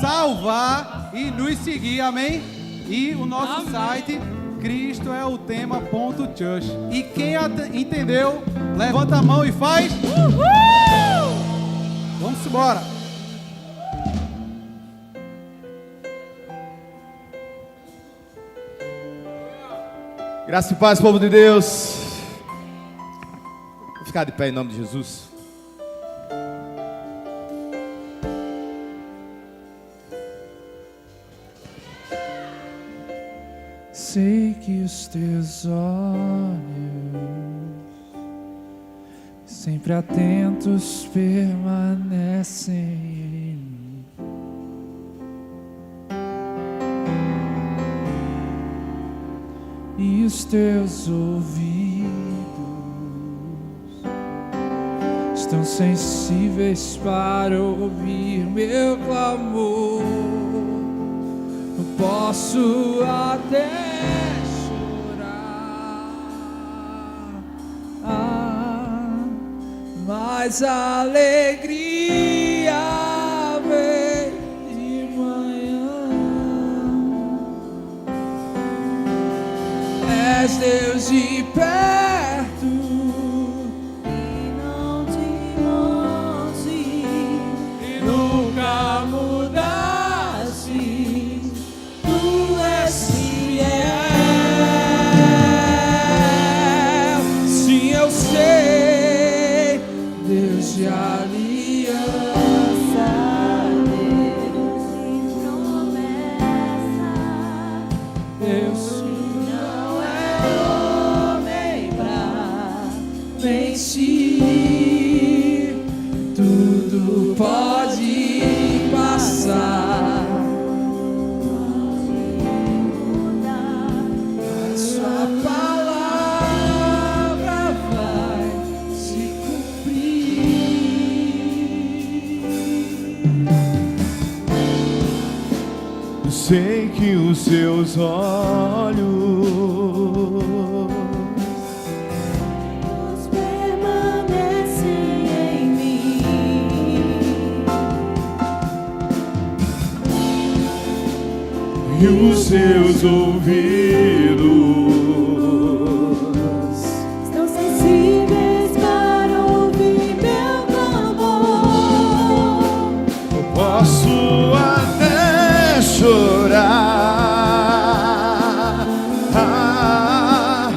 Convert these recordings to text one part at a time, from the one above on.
salvar e nos seguir, amém? E o nosso site, cristoeotema.church. E quem entendeu, levanta a mão e faz. Uhul! Vamos embora. Graça e paz, povo de Deus. Vou ficar de pé em nome de Jesus. Sei que os teus olhos, sempre atentos, permanecem em mim. E os teus ouvidos estão sensíveis para ouvir meu clamor. Eu posso até chorar, mas a alegria vem de manhã. És Deus de perto e não de longe, e nunca mudaste. Tu és fiel. Sim, eu sei, Deus de aliança, Deus de promessa, Deus não é homem pra mentir. Tudo pode passar, mas sua palavra vai se cumprir. Eu sei que os seus olhos permanecem em mim, e os seus ouvidos estão sensíveis para ouvir meu clamor. eu posso até chorar,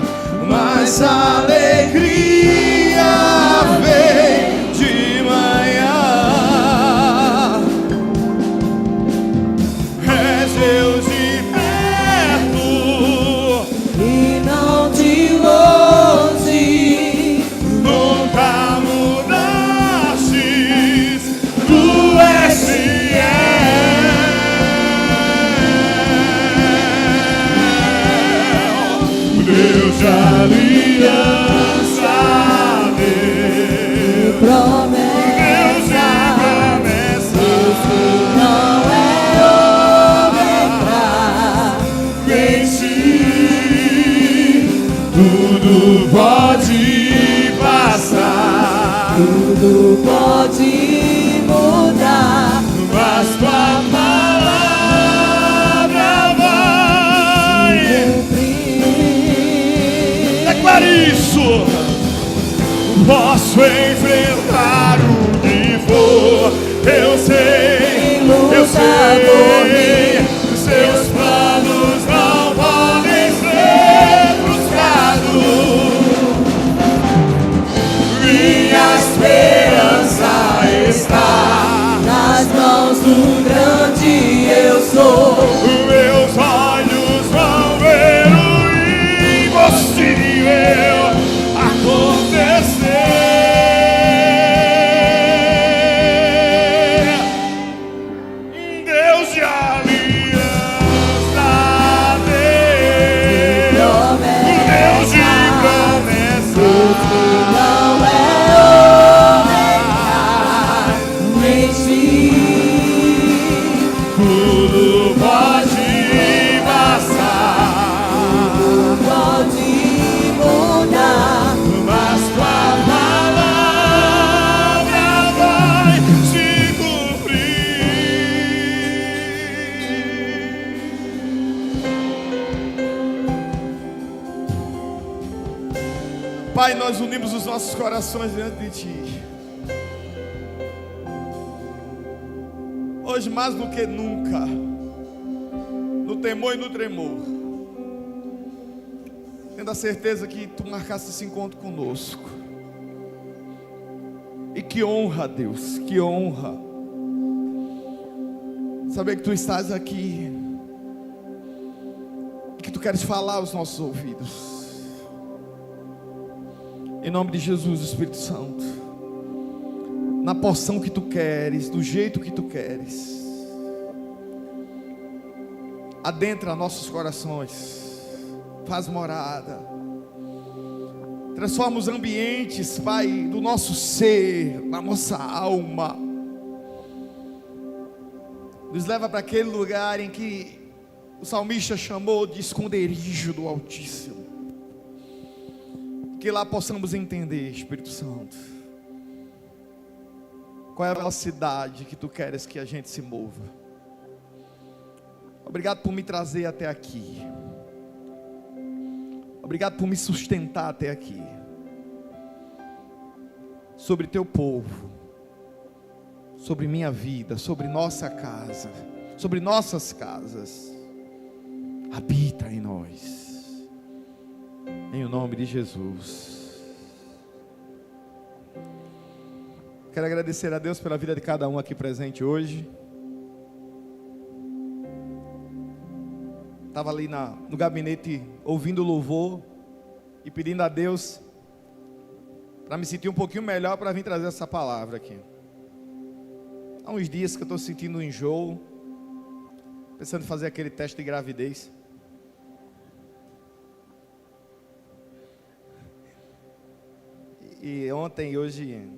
mas a alegria vem de manhã. És Deus de perto E não de longe, nunca mudastes, tu és fiel. Deus de aliança, Deus, promessa, Deus de promessa, não é homem pra mentir. Tudo pode passar, tudo pode mudar, mas tua palavra vai. cumprir. Declare isso. Posso enfrentar o que for. Eu sei, eu sei. Os seus planos não podem ser frustrados. Minha esperança está Nas mãos do grande eu sou. meus olhos vão ver o impossível acontecer. Deus de aliança, Deus, Deus de promessa, Não é homem pra mentir. Pai, nós unimos os nossos corações diante de Ti. Hoje, mais do que nunca, no temor e no tremor, tendo a certeza que Tu marcaste esse encontro conosco. E que honra, Deus, que honra saber que Tu estás aqui e que Tu queres falar aos nossos ouvidos. Em nome de Jesus, Espírito Santo, na porção que Tu queres, do jeito que Tu queres, adentra nossos corações, faz morada, transforma os ambientes, Pai, do nosso ser, da nossa alma, nos leva para aquele lugar em que o salmista chamou de esconderijo do Altíssimo. Que lá possamos entender, Espírito Santo, qual é a velocidade que Tu queres que a gente se mova. Obrigado por me trazer até aqui. Obrigado por me sustentar até aqui. Sobre Teu povo, sobre minha vida, sobre nossa casa, sobre nossas casas. Habita em nós. Em o nome de Jesus. Quero agradecer a Deus pela vida de cada um aqui presente hoje. Estava ali no gabinete ouvindo louvor e pedindo a Deus para me sentir um pouquinho melhor para vir trazer essa palavra aqui. Há uns dias que eu estou sentindo um enjoo, pensando em fazer aquele teste de gravidez. E ontem e hoje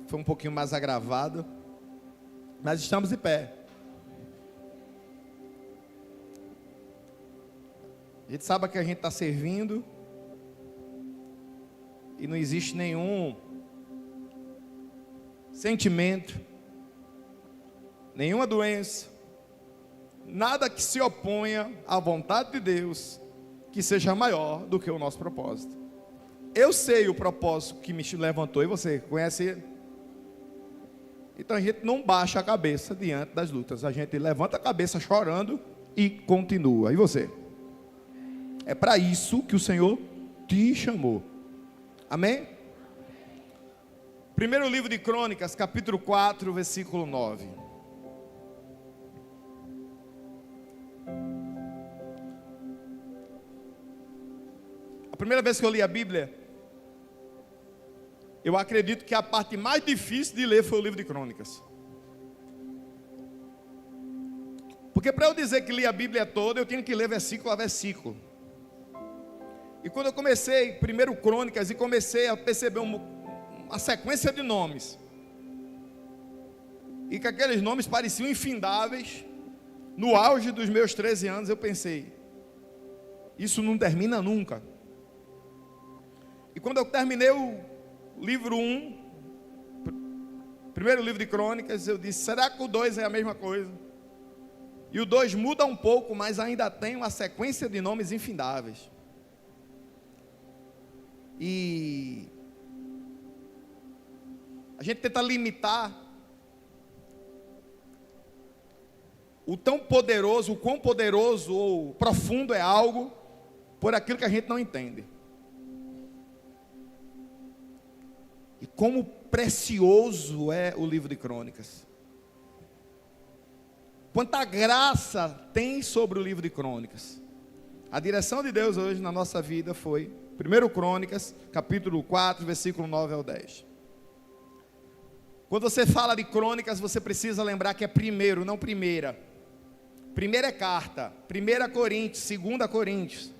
foi um pouquinho mais agravado, mas estamos de pé. A gente sabe que a gente está servindo e não existe nenhum sentimento, nenhuma doença, nada que se oponha à vontade de Deus que seja maior do que o nosso propósito. Eu sei o propósito que me levantou, e você conhece ele? Então a gente não baixa a cabeça diante das lutas, a gente levanta a cabeça chorando e continua. E você? É para isso que o Senhor te chamou. Amém? Primeiro livro de Crônicas, capítulo 4, versículo 9. A primeira vez que eu li a Bíblia, eu acredito que a parte mais difícil de ler foi o livro de Crônicas. Porque para eu dizer que li a Bíblia toda, eu tinha que ler versículo a versículo. E quando eu comecei, primeiro Crônicas, e comecei a perceber uma sequência de nomes, e que aqueles nomes pareciam infindáveis, no auge dos meus 13 anos, eu pensei, isso não termina nunca. E quando eu terminei o livro 1, primeiro livro de Crônicas, eu disse, será que o 2 é a mesma coisa? E o 2 muda um pouco, mas ainda tem uma sequência de nomes infindáveis. E a gente tenta limitar o quão poderoso ou profundo é algo, por aquilo que a gente não entende. E como precioso é o livro de Crônicas. Quanta graça tem sobre o livro de Crônicas. A direção de Deus hoje na nossa vida foi 1 Crônicas, capítulo 4, versículo 9 ao 10. Quando você fala de Crônicas, você precisa lembrar que é primeiro, não primeira. Primeira é carta, 1 Coríntios, 2 Coríntios.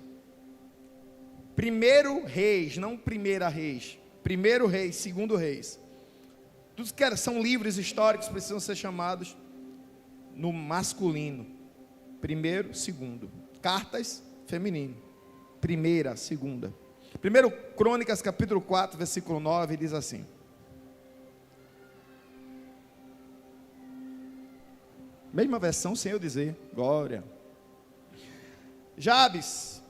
Primeiro Reis, não Primeira Reis. Primeiro Reis, Segundo Reis. Tudo que são livros históricos precisam ser chamados no masculino. Primeiro, segundo. Cartas, feminino. Primeira, segunda. 1 Crônicas, capítulo 4, versículo 9, diz assim. Mesma versão sem eu dizer. Glória. Jabes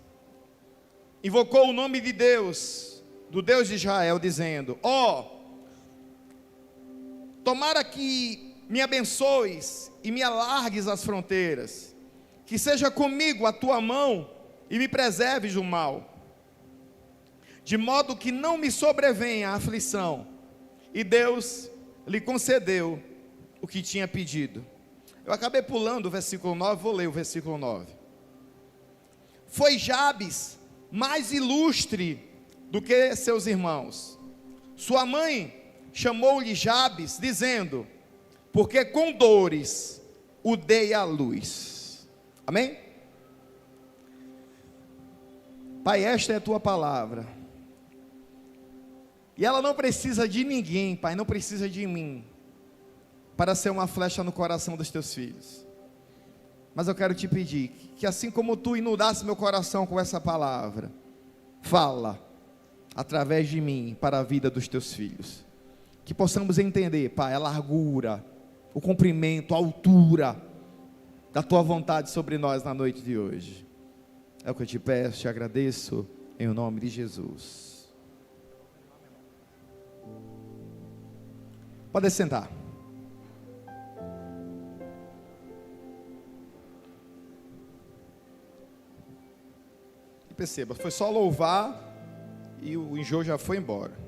invocou o nome de Deus, do Deus de Israel, dizendo: tomara que me abençoes e me alargues as fronteiras, que seja comigo a tua mão e me preserves do mal, de modo que não me sobrevenha a aflição. E Deus lhe concedeu o que tinha pedido. Eu acabei pulando o versículo 9, vou ler o versículo 9. Foi Jabes mais ilustre do que seus irmãos. Sua mãe chamou-lhe Jabes, dizendo: porque com dores o dei à luz. Amém? Pai, esta é a tua palavra. E ela não precisa de ninguém, Pai, não precisa de mim, para ser uma flecha no coração dos teus filhos. Mas eu quero te pedir que assim como tu inundasse meu coração com essa palavra, fala através de mim para a vida dos teus filhos. Que possamos entender, Pai, a largura, o comprimento, a altura da tua vontade sobre nós na noite de hoje. É o que eu te peço, te agradeço, em nome de Jesus. Pode sentar. E perceba, foi só louvar e o enjoo já foi embora.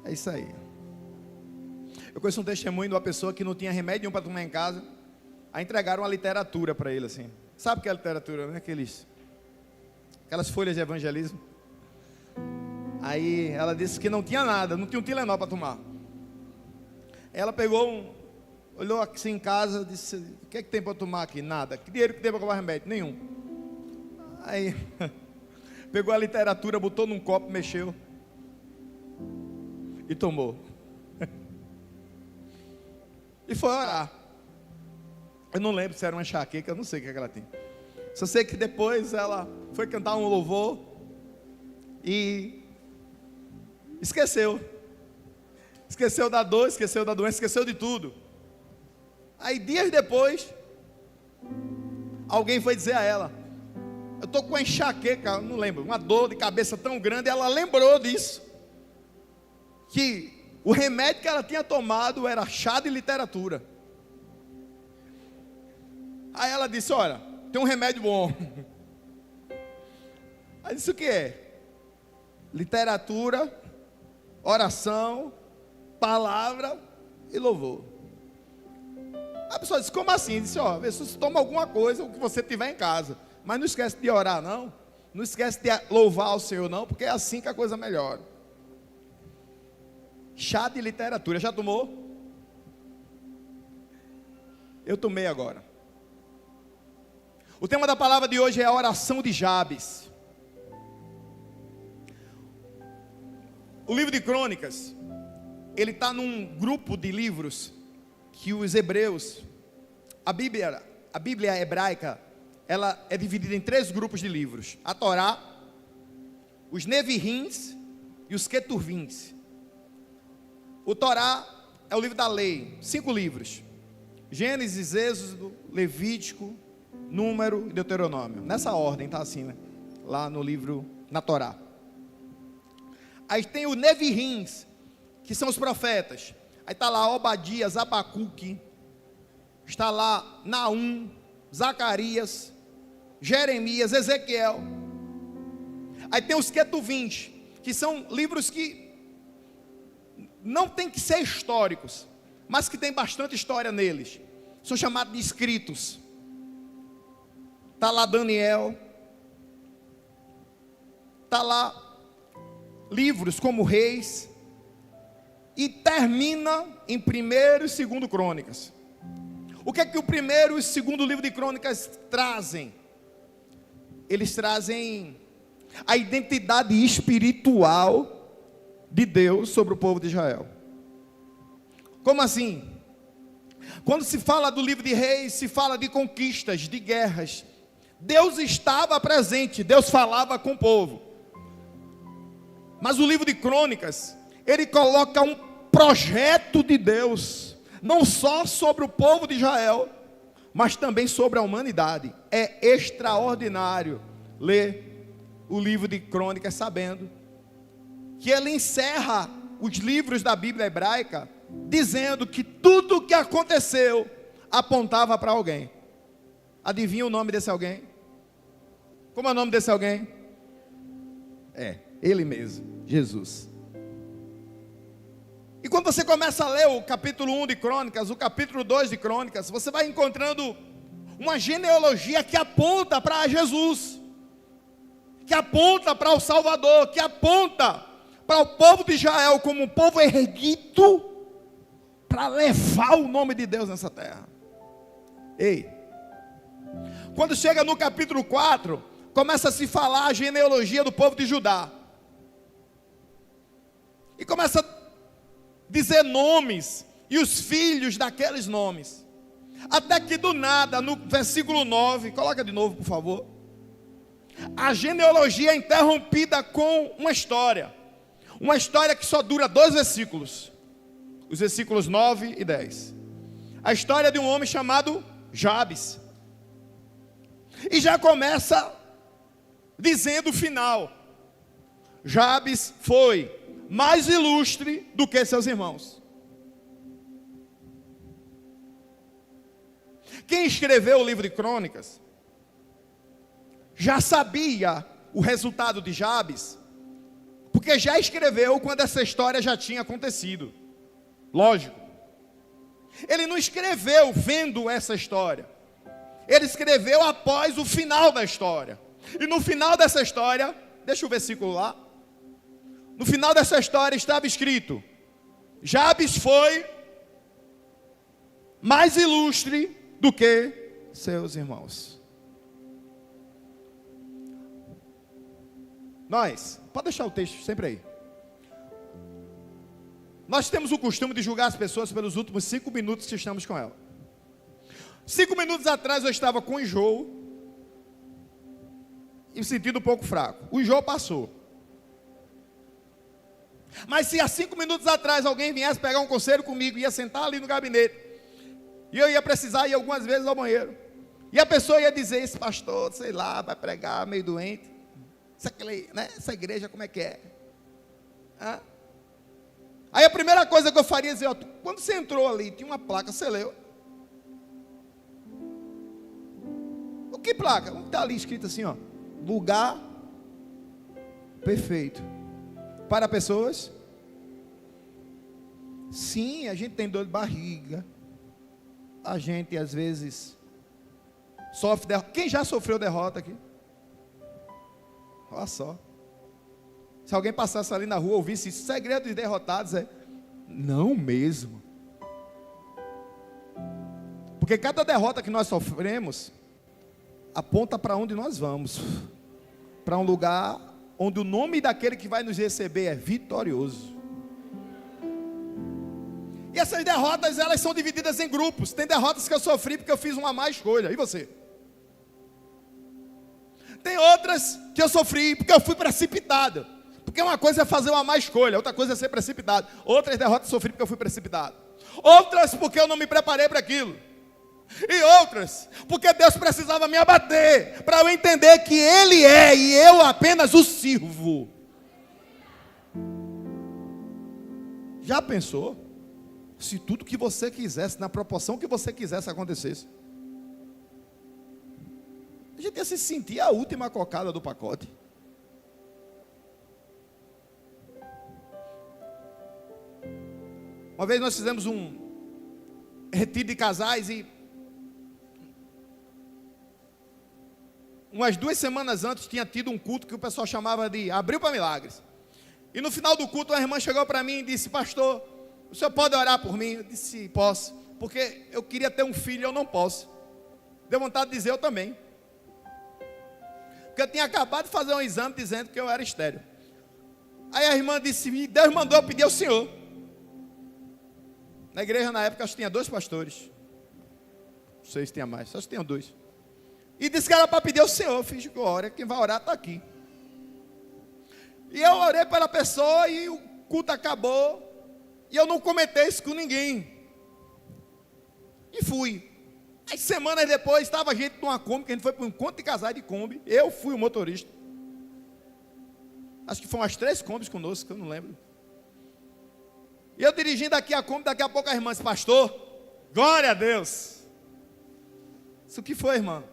É isso aí. Eu conheço um testemunho de uma pessoa que não tinha remédio nenhum para tomar em casa. Aí entregaram uma literatura para ele assim. Sabe o que é literatura, né? Aquelas folhas de evangelismo. Aí ela disse que não tinha nada, não tinha um Tilenol para tomar. Ela pegou, olhou assim em casa, disse: o que é que tem para tomar aqui? Nada. Que dinheiro que tem para comprar remédio? Nenhum. Aí pegou a literatura, botou num copo, mexeu e tomou. E foi orar. Eu não lembro se era uma enxaqueca, eu não sei o que ela tem. Só sei que depois ela foi cantar um louvor e esqueceu. Esqueceu da dor, esqueceu da doença, esqueceu de tudo. Aí dias depois, alguém foi dizer a ela: eu estou com uma enxaqueca, não lembro, uma dor de cabeça tão grande. Ela lembrou disso, que o remédio que ela tinha tomado era chá de literatura. Aí ela disse: olha, tem um remédio bom. Aí disse: o que é? Literatura, oração, palavra e louvor. A pessoa disse: como assim? Disse: ó, vê se você toma alguma coisa, o que você tiver em casa, mas não esquece de orar não, não esquece de louvar ao Senhor não, porque é assim que a coisa melhora. Chá de literatura, já tomou? Eu tomei agora. O tema da palavra de hoje é a oração de Jabes. O livro de Crônicas, ele está num grupo de livros que os hebreus, a Bíblia hebraica, ela é dividida em 3 grupos de livros: a Torá, os Nevirins e os Ketuvins. O Torá é o livro da lei, 5 livros: Gênesis, Êxodo, Levítico, Número e Deuteronômio. Nessa ordem, está assim, né? Lá no livro, na Torá. Aí tem o Nevirins, que são os profetas. Aí está lá Obadias, Abacuque, está lá Naum, Zacarias, Jeremias, Ezequiel. Aí tem os Ketuvins, que são livros que não tem que ser históricos, mas que tem bastante história neles. São chamados de escritos. Está lá Daniel, está lá livros como Reis, e termina em 1º e 2º Crônicas. O que é que o 1º e 2º livro de Crônicas trazem? Eles trazem a identidade espiritual de Deus sobre o povo de Israel. Como assim? Quando se fala do livro de Reis, se fala de conquistas, de guerras. Deus estava presente, Deus falava com o povo. Mas o livro de Crônicas, ele coloca um projeto de Deus, não só sobre o povo de Israel, mas também sobre a humanidade. É extraordinário ler o livro de Crônicas sabendo que ele encerra os livros da Bíblia hebraica dizendo que tudo o que aconteceu apontava para alguém. Adivinha o nome desse alguém? Como é o nome desse alguém? É, ele mesmo, Jesus. E quando você começa a ler o capítulo 1 de Crônicas, o capítulo 2 de Crônicas, você vai encontrando uma genealogia que aponta para Jesus, que aponta para o Salvador, que aponta para o povo de Israel como um povo erguido para levar o nome de Deus nessa terra. Ei, quando chega no capítulo 4, começa a se falar a genealogia do povo de Judá. E começa a dizer nomes e os filhos daqueles nomes. Até que do nada, no versículo 9, coloca de novo por favor. A genealogia é interrompida com uma história. Uma história que só dura 2 versículos. Os versículos 9 e 10. A história de um homem chamado Jabes. E já começa dizendo o final. Jabes foi mais ilustre do que seus irmãos. Quem escreveu o livro de Crônicas já sabia o resultado de Jabes, porque já escreveu quando essa história já tinha acontecido. Lógico. Ele não escreveu vendo essa história. Ele escreveu após o final da história. E no final dessa história, deixa o versículo lá. No final dessa história estava escrito: Jabes foi mais ilustre do que seus irmãos. Pode deixar o texto sempre aí. Nós temos o costume de julgar as pessoas pelos últimos 5 minutos que estamos com ela. 5 minutos atrás eu estava com enjoo e me sentindo um pouco fraco. O enjoo passou. Mas se há 5 minutos atrás alguém viesse pegar um conselho comigo, ia sentar ali no gabinete, e eu ia precisar ir algumas vezes ao banheiro, e a pessoa ia dizer: esse pastor, sei lá, vai pregar meio doente, essa igreja como é que é? Aí a primeira coisa que eu faria é dizer: ó, quando você entrou ali, tinha uma placa, você leu? O que placa? Está ali escrito assim, ó: lugar perfeito para pessoas. Sim, a gente tem dor de barriga, a gente às vezes sofre derrota. Quem já sofreu derrota aqui? Olha só. Se alguém passasse ali na rua, ouvisse isso, segredo dos derrotados é: não mesmo. Porque cada derrota que nós sofremos aponta para onde nós vamos, para um lugar onde o nome daquele que vai nos receber é vitorioso. E essas derrotas, elas são divididas em grupos. Tem derrotas que eu sofri porque eu fiz uma má escolha. E você? Tem outras que eu sofri porque eu fui precipitado. Porque uma coisa é fazer uma má escolha, outra coisa é ser precipitado. Outras derrotas eu sofri porque eu fui precipitado. Outras porque eu não me preparei para aquilo. E outras porque Deus precisava me abater para eu entender que Ele é e eu apenas o sirvo. Já pensou se tudo que você quisesse, na proporção que você quisesse, acontecesse? A gente ia se sentir a última cocada do pacote. Uma vez nós fizemos um retiro de casais e umas 2 semanas antes tinha tido um culto que o pessoal chamava de Abril para Milagres. E no final do culto, uma irmã chegou para mim e disse: pastor, o senhor pode orar por mim? Eu disse: posso, porque eu queria ter um filho e eu não posso. Deu vontade de dizer: eu também. Porque eu tinha acabado de fazer um exame dizendo que eu era estéril. Aí a irmã disse: Deus mandou eu pedir ao senhor. Na igreja na época acho que tinha 2 pastores. Não sei se tinha mais, só se tinha 2. E disse que era para pedir ao Senhor. Eu fiz: glória, quem vai orar está aqui. E eu orei pela pessoa e o culto acabou. E eu não comentei isso com ninguém. E fui. Aí semanas depois estava a gente numa Kombi, que a gente foi para um encontro de casais de Kombi. Eu fui o motorista. Acho que foram umas 3 Kombis conosco, que eu não lembro. E eu dirigindo aqui a Kombi, daqui a pouco a irmã disse, pastor, glória a Deus. Isso o que foi, irmã?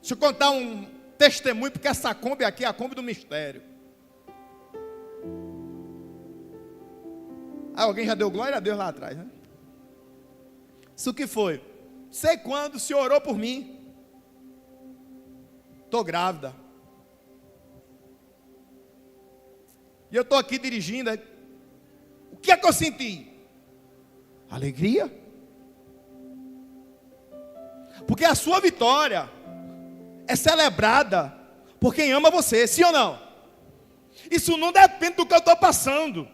Deixa eu contar um testemunho, porque essa Kombi aqui é a Kombi do mistério. Ah, alguém já deu glória a Deus lá atrás, né? Isso o que foi? Sei quando o senhor orou por mim. Estou grávida. E eu estou aqui dirigindo. O que é que eu senti? Alegria. Porque a sua vitória é celebrada por quem ama você, sim ou não? Isso não depende do que eu estou passando.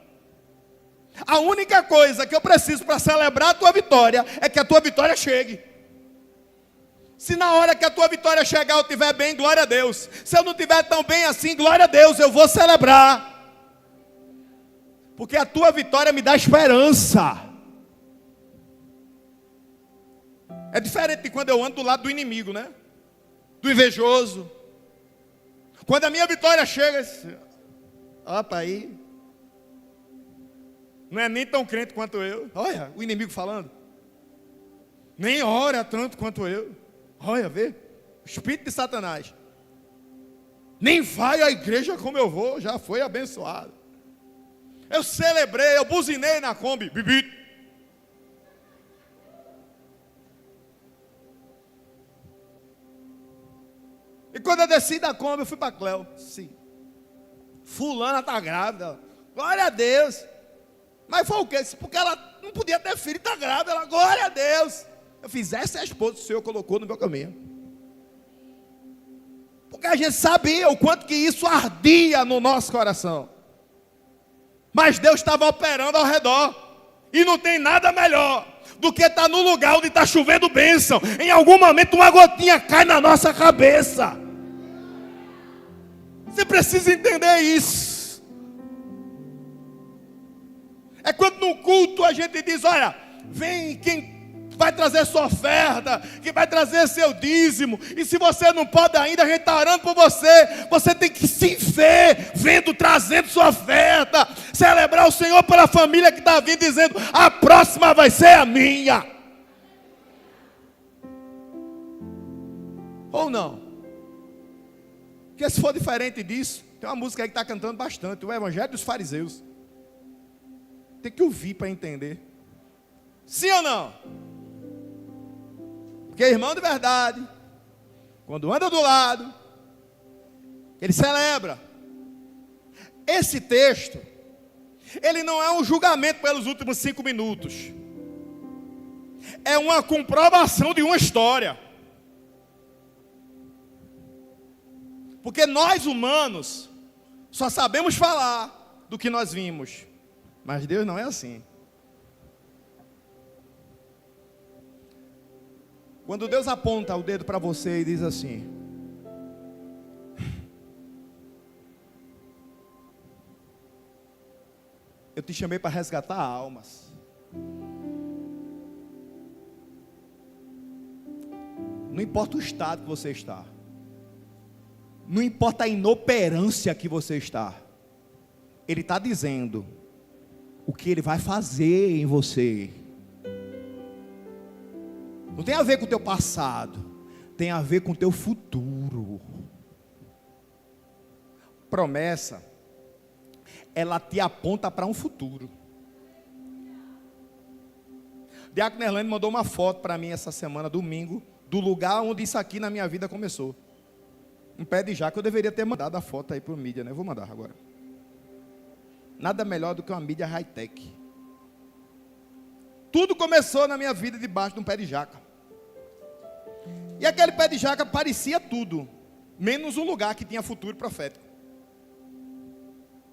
A única coisa que eu preciso para celebrar a tua vitória é que a tua vitória chegue. Se na hora que a tua vitória chegar eu estiver bem, glória a Deus. Se eu não estiver tão bem assim, glória a Deus, eu vou celebrar. Porque a tua vitória me dá esperança. É diferente de quando eu ando do lado do inimigo, né? Do invejoso. Quando a minha vitória chega, opa aí. Não é nem tão crente quanto eu. Olha, o inimigo falando. Nem ora tanto quanto eu. Olha, vê. O espírito de Satanás. Nem vai à igreja como eu vou. Já foi abençoado. Eu celebrei, eu buzinei na Kombi. Bibi. E quando eu desci da Kombi, eu fui para Cléo. Sim. Fulana está grávida. Glória a Deus. Mas foi o quê? Porque ela não podia ter filho e está grávida. Ela, glória a Deus. Eu fiz, essa é a esposa que o Senhor colocou no meu caminho. Porque a gente sabia o quanto que isso ardia no nosso coração. Mas Deus estava operando ao redor. E não tem nada melhor do que estar no lugar onde está chovendo bênção. Em algum momento uma gotinha cai na nossa cabeça. Você precisa entender isso. É quando no culto a gente diz, olha, vem quem vai trazer sua oferta, quem vai trazer seu dízimo. E se você não pode ainda, a gente está orando por você. Você tem que se ver, vendo, trazendo sua oferta. Celebrar o Senhor pela família que está vindo, dizendo, a próxima vai ser a minha. Ou não? Porque se for diferente disso, tem uma música aí que está cantando bastante, o Evangelho dos Fariseus. Tem que ouvir para entender. Sim ou não? Porque irmão de verdade, quando anda do lado, ele celebra. Esse texto, ele não é um julgamento pelos últimos 5 minutos. É uma comprovação de uma história. Porque nós humanos só sabemos falar do que nós vimos. Mas Deus não é assim. Quando Deus aponta o dedo para você e diz assim: eu te chamei para resgatar almas. Não importa o estado que você está. Não importa a inoperância que você está. Ele está dizendo o que Ele vai fazer em você. Não tem a ver com o teu passado, tem a ver com o teu futuro. Promessa, ela te aponta para um futuro. Diácono Erlane mandou uma foto para mim essa semana, domingo, do lugar onde isso aqui na minha vida começou. Um pé de jaca. Eu deveria ter mandado a foto aí para o mídia, né? Eu vou mandar agora. Nada melhor do que uma mídia high-tech. Tudo começou na minha vida debaixo de um pé de jaca. E aquele pé de jaca parecia tudo, menos um lugar que tinha futuro profético.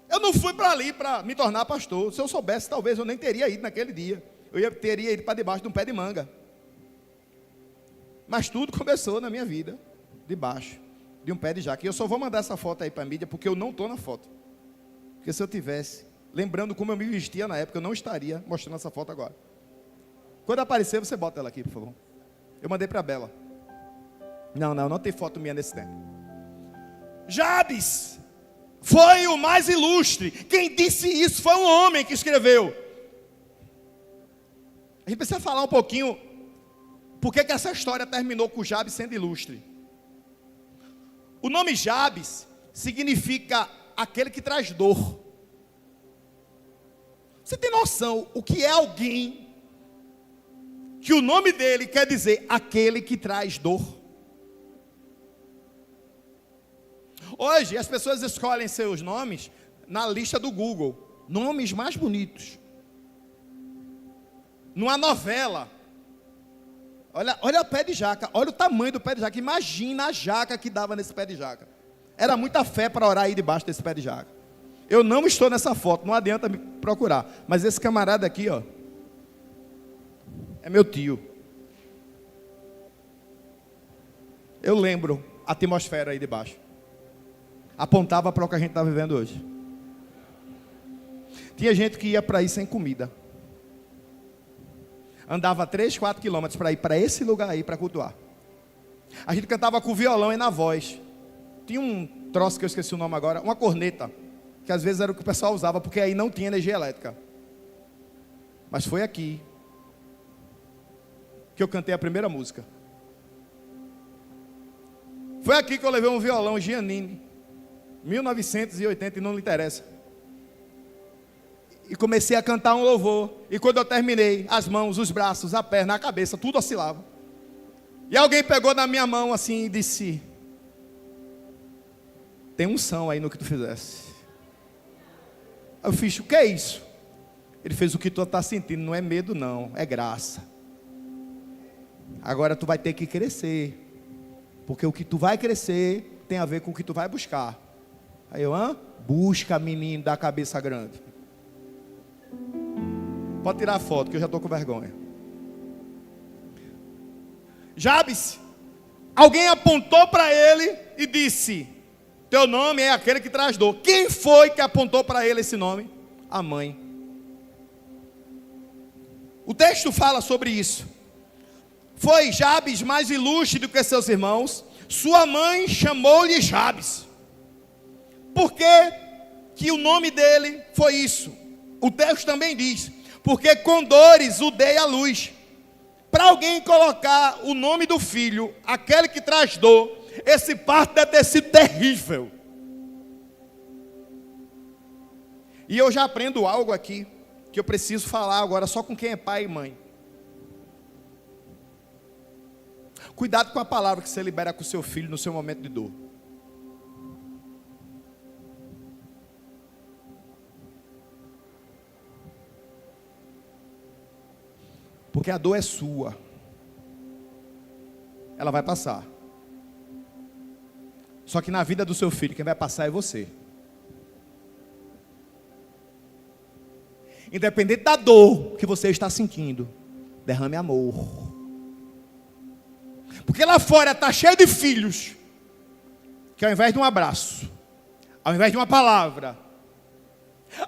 Eu não fui para ali para me tornar pastor. Se eu soubesse, talvez eu nem teria ido naquele dia. Teria ido para debaixo de um pé de manga. Mas tudo começou na minha vida debaixo de um pé de jaca. E eu só vou mandar essa foto aí para a mídia, porque eu não estou na foto. Porque se eu tivesse, lembrando como eu me vestia na época, eu não estaria mostrando essa foto agora. Quando aparecer, você bota ela aqui, por favor. Eu mandei para a Bela. Não tem foto minha nesse tempo. Jabes foi o mais ilustre. Quem disse isso foi um homem que escreveu. A gente precisa falar um pouquinho por que essa história terminou com Jabes sendo ilustre. O nome Jabes significa aquele que traz dor. Você tem noção o que é alguém que o nome dele quer dizer aquele que traz dor? Hoje as pessoas escolhem seus nomes na lista do Google, nomes mais bonitos. Numa novela, olha o pé de jaca, olha o tamanho do pé de jaca, imagina a jaca que dava nesse pé de jaca. Era muita fé para orar aí debaixo desse pé de jaca. Eu não estou nessa foto, não adianta me procurar, mas esse camarada aqui, ó, é meu tio. Eu lembro a atmosfera aí debaixo. Apontava para o que a gente está vivendo hoje. Tinha gente que ia para aí sem comida. Andava 3, 4 quilômetros para ir para esse lugar aí para cultuar. A gente cantava com violão e na voz. Tinha um troço que eu esqueci o nome agora, uma corneta, que às vezes era o que o pessoal usava, porque aí não tinha energia elétrica. Mas foi aqui que eu cantei a primeira música. Foi aqui que eu levei um violão Giannini, 1980, e não lhe interessa. E comecei a cantar um louvor. E quando eu terminei, as mãos, os braços, a perna, a cabeça, tudo oscilava. E alguém pegou na minha mão assim e disse: tem unção aí no que tu fizesse. Aí eu fiz: o que é isso? Ele fez: o que tu está sentindo não é medo não, é graça. Agora tu vai ter que crescer. Porque o que tu vai crescer tem a ver com o que tu vai buscar. Aí eu: busca, menino da cabeça grande. Pode tirar a foto, que eu já estou com vergonha. Jabes, alguém apontou para ele e disse: teu nome é aquele que traz dor. Quem foi que apontou para ele esse nome? A mãe. O texto fala sobre isso. Foi Jabes mais ilustre do que seus irmãos. Sua mãe chamou-lhe Jabes. Por que o nome dele foi isso? O texto também diz: porque com dores o dei à luz. Para alguém colocar o nome do filho, aquele que traz dor, esse parto deve ter sido terrível. E eu já aprendo algo aqui, que eu preciso falar agora só com quem é pai e mãe. Cuidado com a palavra que você libera com o seu filho no seu momento de dor. Porque a dor é sua. Ela vai passar. Só que na vida do seu filho, quem vai passar é você. Independente da dor que você está sentindo, derrame amor. Porque lá fora está cheio de filhos que ao invés de um abraço, ao invés de uma palavra,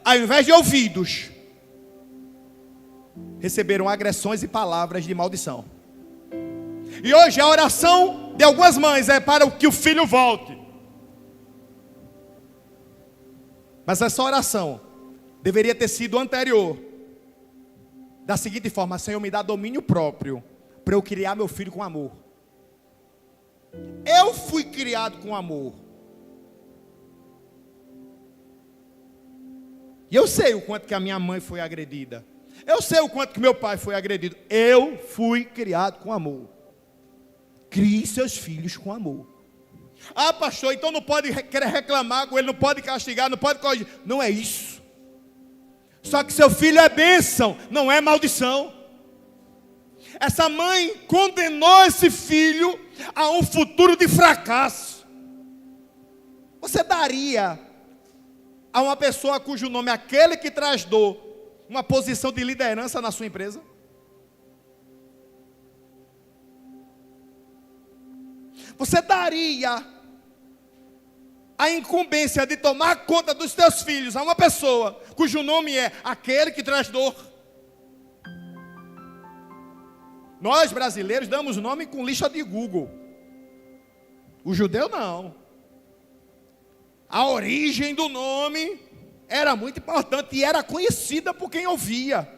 ao invés de ouvidos, receberam agressões e palavras de maldição. E hoje a oração de algumas mães é para que o filho volte. Mas essa oração deveria ter sido anterior, da seguinte forma: Senhor, me dá domínio próprio para eu criar meu filho com amor. Eu fui criado com amor. E eu sei o quanto que a minha mãe foi agredida. Eu sei o quanto que meu pai foi agredido. Eu fui criado com amor. Crie seus filhos com amor. Ah, pastor, então não pode querer reclamar com ele, não pode castigar, não pode corrigir. Não é isso. Só que seu filho é bênção, não é maldição. Essa mãe condenou esse filho a um futuro de fracasso. Você daria a uma pessoa cujo nome é aquele que traz dor uma posição de liderança na sua empresa? Você daria a incumbência de tomar conta dos teus filhos a uma pessoa cujo nome é aquele que traz dor? Nós brasileiros damos nome com lista de Google. O judeu não. A origem do nome era muito importante e era conhecida por quem ouvia.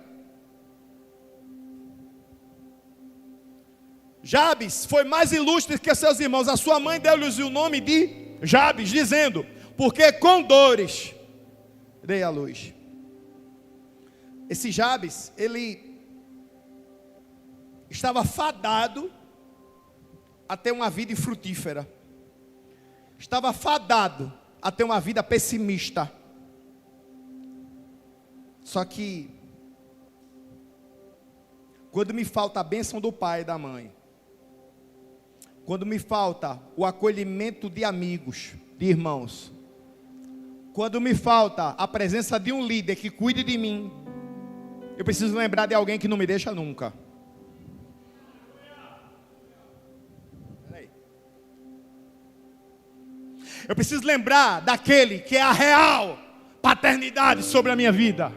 Jabes foi mais ilustre que seus irmãos. A sua mãe deu-lhes o nome de Jabes, dizendo: porque com dores dei a luz. Esse Jabes, ele estava fadado a ter uma vida infrutífera. Estava fadado a ter uma vida pessimista. Só que, quando me falta a bênção do pai e da mãe, quando me falta o acolhimento de amigos, de irmãos, quando me falta a presença de um líder que cuide de mim, eu preciso lembrar de alguém que não me deixa nunca. Eu preciso lembrar daquele que é a real paternidade sobre a minha vida.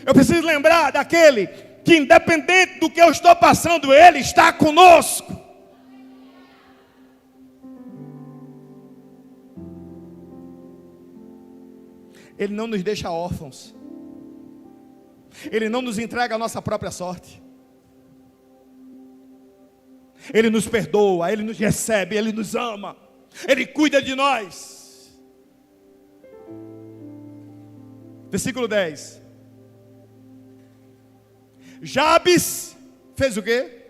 Eu preciso lembrar daquele que, independente do que eu estou passando, Ele está conosco. Ele não nos deixa órfãos. Ele não nos entrega a nossa própria sorte. Ele nos perdoa, Ele nos recebe, Ele nos ama, Ele cuida de nós. Versículo 10. Jabes fez o quê?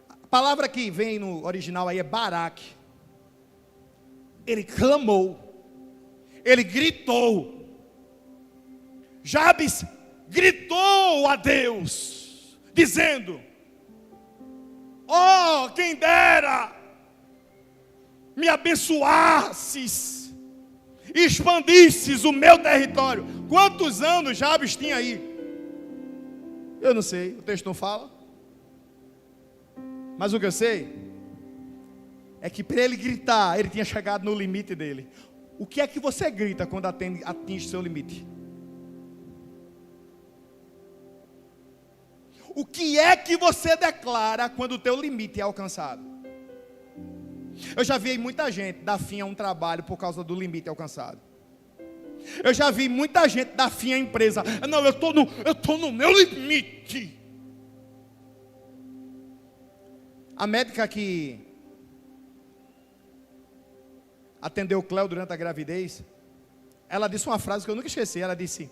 A palavra que vem no original aí é Baraque. Ele clamou, ele gritou. Jabes gritou a Deus, dizendo: oh, quem dera me abençoasses, expandisses o meu território. Quantos anos Jabes tinha aí? Eu não sei, o texto não fala. Mas o que eu sei é que para ele gritar, ele tinha chegado no limite dele. O que é que você grita quando atinge seu limite? O que é que você declara quando o teu limite é alcançado? Eu já vi muita gente dar fim a um trabalho por causa do limite alcançado. Eu já vi muita gente dar fim à empresa. Não, eu estou no meu limite. A médica que atendeu o Cléo durante a gravidez, ela disse uma frase que eu nunca esqueci. Ela disse: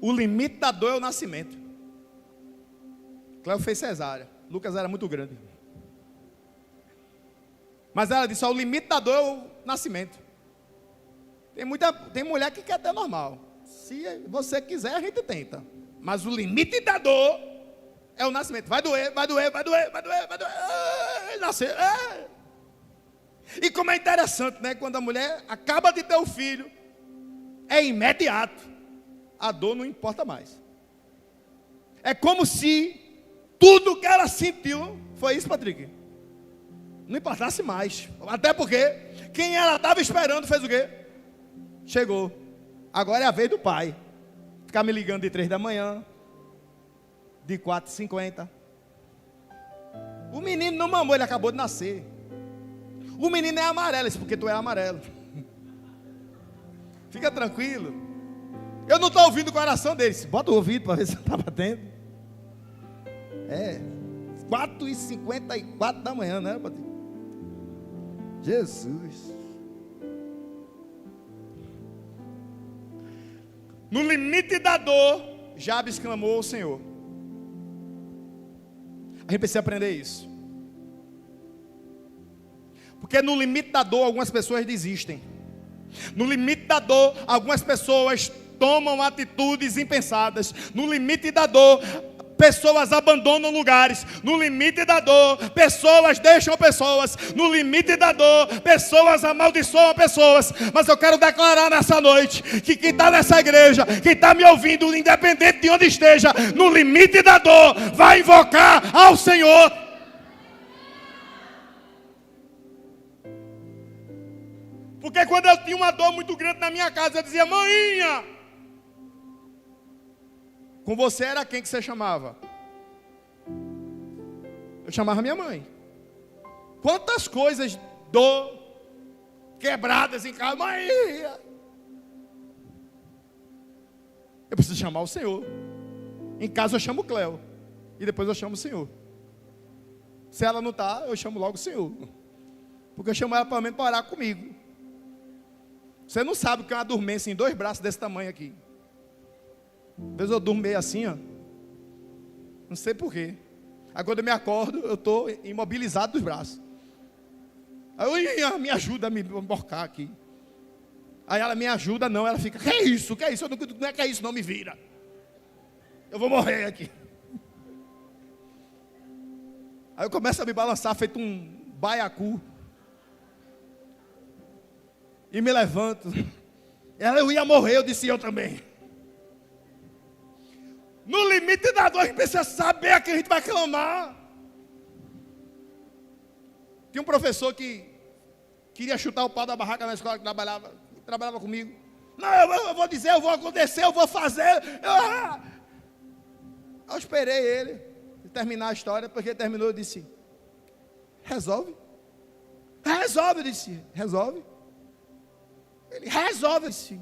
o limite da dor é o nascimento. Cléo fez cesárea, Lucas era muito grande. Mas ela disse: o limite da dor é o nascimento. Tem mulher que quer ter normal. Se você quiser, a gente tenta. Mas o limite da dor é o nascimento. Vai doer, vai doer, vai doer, vai doer, vai doer. Nascer. E como é interessante, né? Quando a mulher acaba de ter o filho, é imediato. A dor não importa mais. É como se tudo que ela sentiu foi isso, Patrick. Não importasse mais. Até porque quem ela estava esperando fez o quê? Chegou. Agora é a vez do pai. Ficar me ligando de 3 da manhã, de 4h50. O menino não mamou, ele acabou de nascer. O menino é amarelo, isso porque tu é amarelo. Fica tranquilo. Eu não estou ouvindo o coração deles. Bota o ouvido para ver se está batendo. 4h54 da manhã, né? Jesus. No limite da dor, Jabes clamou ao Senhor. A gente precisa aprender isso. Porque no limite da dor, algumas pessoas desistem. No limite da dor, algumas pessoas tomam atitudes impensadas. No limite da dor, pessoas abandonam lugares. No limite da dor, pessoas deixam pessoas. No limite da dor, pessoas amaldiçoam pessoas. Mas eu quero declarar nessa noite que quem está nessa igreja, quem está me ouvindo, independente de onde esteja, no limite da dor, vai invocar ao Senhor. Porque quando eu tinha uma dor muito grande na minha casa, eu dizia: mãinha. Com você era quem que você chamava? Eu chamava minha mãe. Quantas coisas dor, quebradas em casa, Maria. Eu preciso chamar o Senhor. Em casa eu chamo o Cléo. E depois eu chamo o Senhor. Se ela não está, eu chamo logo o Senhor. Porque eu chamo ela para orar comigo. Você não sabe o que é uma dormência em 2 braços desse tamanho aqui. Às vezes eu durmo meio assim, ó. Não sei porquê. Aí quando eu me acordo, eu estou imobilizado dos braços. Aí eu, me ajuda a me emborcar aqui. Aí ela me ajuda, não, ela fica, que é isso? Que é isso? Eu não é que é isso, não, me vira. Eu vou morrer aqui. Aí eu começo a me balançar, feito um baiacu. E me levanto. Ela, eu ia morrer, eu disse, eu também. No limite da dor, a gente precisa saber a quem a gente vai clamar. Tinha um professor que queria chutar o pau da barraca na escola que trabalhava comigo. Não, eu vou dizer, eu vou acontecer, eu vou fazer. Eu esperei ele terminar a história, porque ele terminou e disse, resolve. Resolve, eu disse, resolve. Ele resolve, eu disse,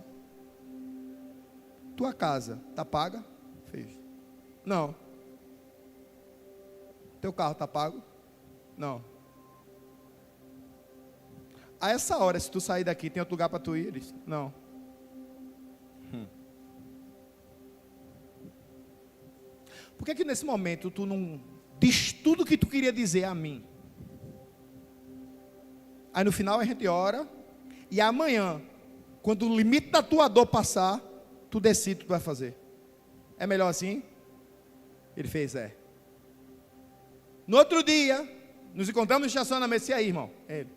tua casa está paga? Fez. Não. Teu carro está pago? Não. A essa hora, se tu sair daqui, tem outro lugar para tu ir? Ele disse, não. Por que nesse momento tu não diz tudo o que tu queria dizer a mim? Aí no final a gente ora, e amanhã, quando o limite da tua dor passar, tu decide o que tu vai fazer. É melhor assim? Ele fez, é. No outro dia, nos encontramos no estacionamento, e aí, irmão? Ele,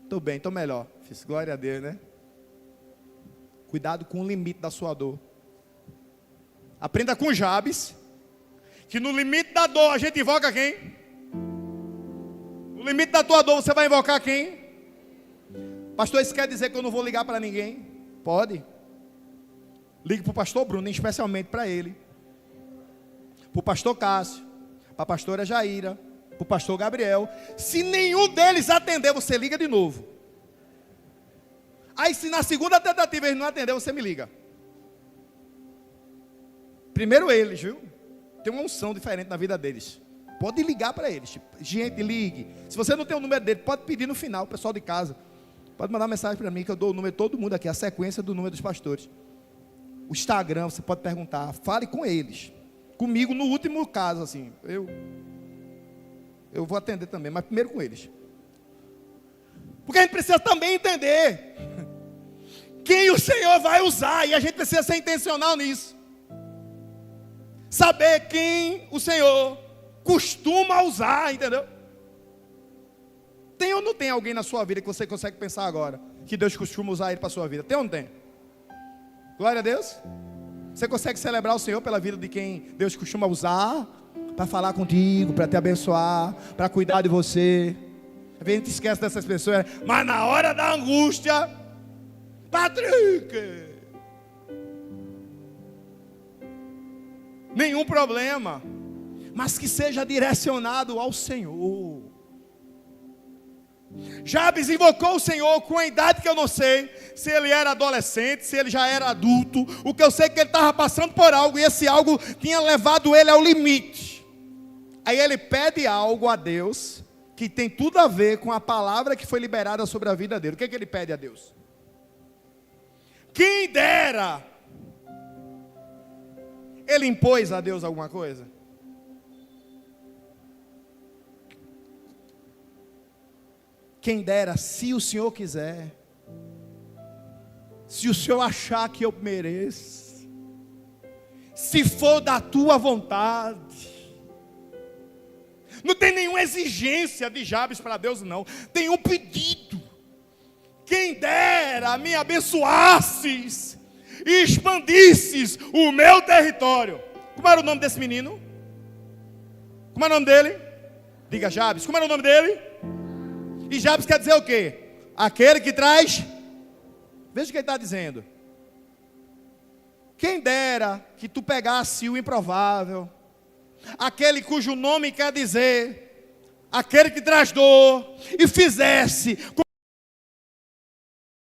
estou bem, estou melhor. Fiz glória a Deus, né? Cuidado com o limite da sua dor. Aprenda com Jabes, que no limite da dor a gente invoca quem? No limite da tua dor você vai invocar quem? Pastor, isso quer dizer que eu não vou ligar para ninguém? Pode. Ligue para o pastor Bruno, especialmente para ele. Para o pastor Cássio, para a pastora Jaira, para o pastor Gabriel. Se nenhum deles atender, você liga de novo. Aí se na segunda tentativa eles não atender, você me liga. Primeiro eles, viu? Tem uma unção diferente na vida deles. Pode ligar para eles. Tipo, gente, ligue. Se você não tem o número dele, pode pedir no final, o pessoal de casa. Pode mandar mensagem para mim, que eu dou o número de todo mundo aqui, a sequência do número dos pastores. O Instagram, você pode perguntar. Fale com eles. Comigo, no último caso, assim. Eu vou atender também, mas primeiro com eles. Porque a gente precisa também entender quem o Senhor vai usar. E a gente precisa ser intencional nisso. Saber quem o Senhor costuma usar, entendeu? Tem ou não tem alguém na sua vida que você consegue pensar agora, que Deus costuma usar ele para a sua vida? Tem ou não tem? Glória a Deus. Você consegue celebrar o Senhor pela vida de quem Deus costuma usar para falar contigo, para te abençoar, para cuidar de você? A gente esquece dessas pessoas, mas na hora da angústia, Patrick, nenhum problema, mas que seja direcionado ao Senhor. Jabes invocou o Senhor com a idade que eu não sei, se ele era adolescente, se ele já era adulto. O que eu sei é que ele estava passando por algo, e esse algo tinha levado ele ao limite. Aí ele pede algo a Deus, que tem tudo a ver com a palavra que foi liberada sobre a vida dele. O que é que ele pede a Deus? Quem dera ele impôs a Deus alguma coisa? Quem dera, se o Senhor quiser, se o Senhor achar que eu mereço, se for da tua vontade. Não tem nenhuma exigência de Jabes para Deus, não. Tem um pedido. Quem dera me abençoasses e expandisses o meu território. Como era o nome desse menino? Como era o nome dele? Diga, Jabes. Como era o nome dele? E Jabes quer dizer o quê? Aquele que traz. Veja o que ele está dizendo. Quem dera que tu pegasse o improvável, aquele cujo nome quer dizer aquele que traz dor, e fizesse com que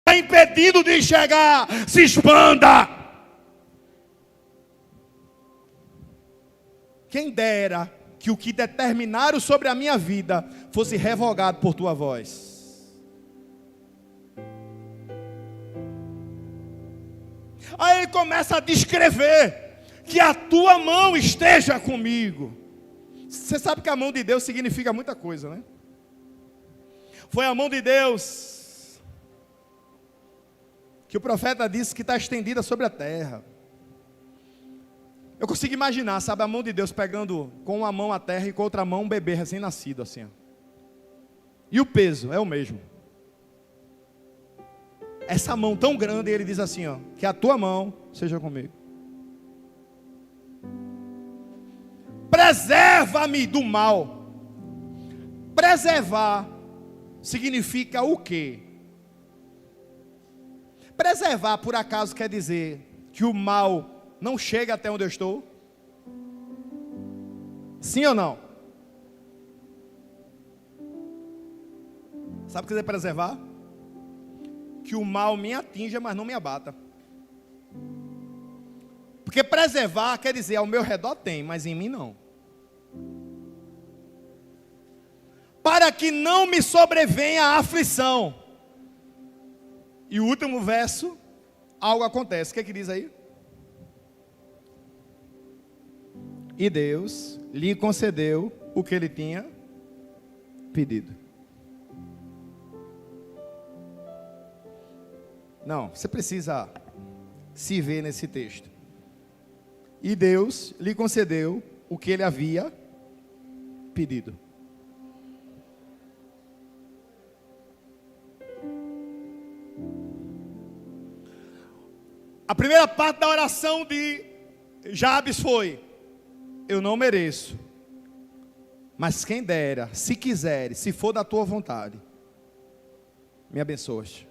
está impedindo de enxergar, se expanda. Quem dera que o que determinaram sobre a minha vida fosse revogado por tua voz. Aí ele começa a descrever que a tua mão esteja comigo. Você sabe que a mão de Deus significa muita coisa, né? Foi a mão de Deus que o profeta disse que está estendida sobre a terra. Eu consigo imaginar, sabe, a mão de Deus pegando com uma mão a terra e com outra mão um bebê recém-nascido, assim. Ó. E o peso é o mesmo. Essa mão tão grande, ele diz assim, ó, que a tua mão seja comigo. Preserva-me do mal. Preservar significa o quê? Preservar, por acaso, quer dizer que o mal não chega até onde eu estou? Sim ou não? Sabe o que quer dizer preservar? Que o mal me atinja, mas não me abata. Porque preservar quer dizer, ao meu redor tem, mas em mim não. Para que não me sobrevenha a aflição. E o último verso, algo acontece. O que é que diz aí? E Deus lhe concedeu o que ele tinha pedido. Não, você precisa se ver nesse texto. E Deus lhe concedeu o que ele havia pedido. A primeira parte da oração de Jabes foi: eu não mereço, mas quem dera, se quiseres, se for da tua vontade, me abençoas.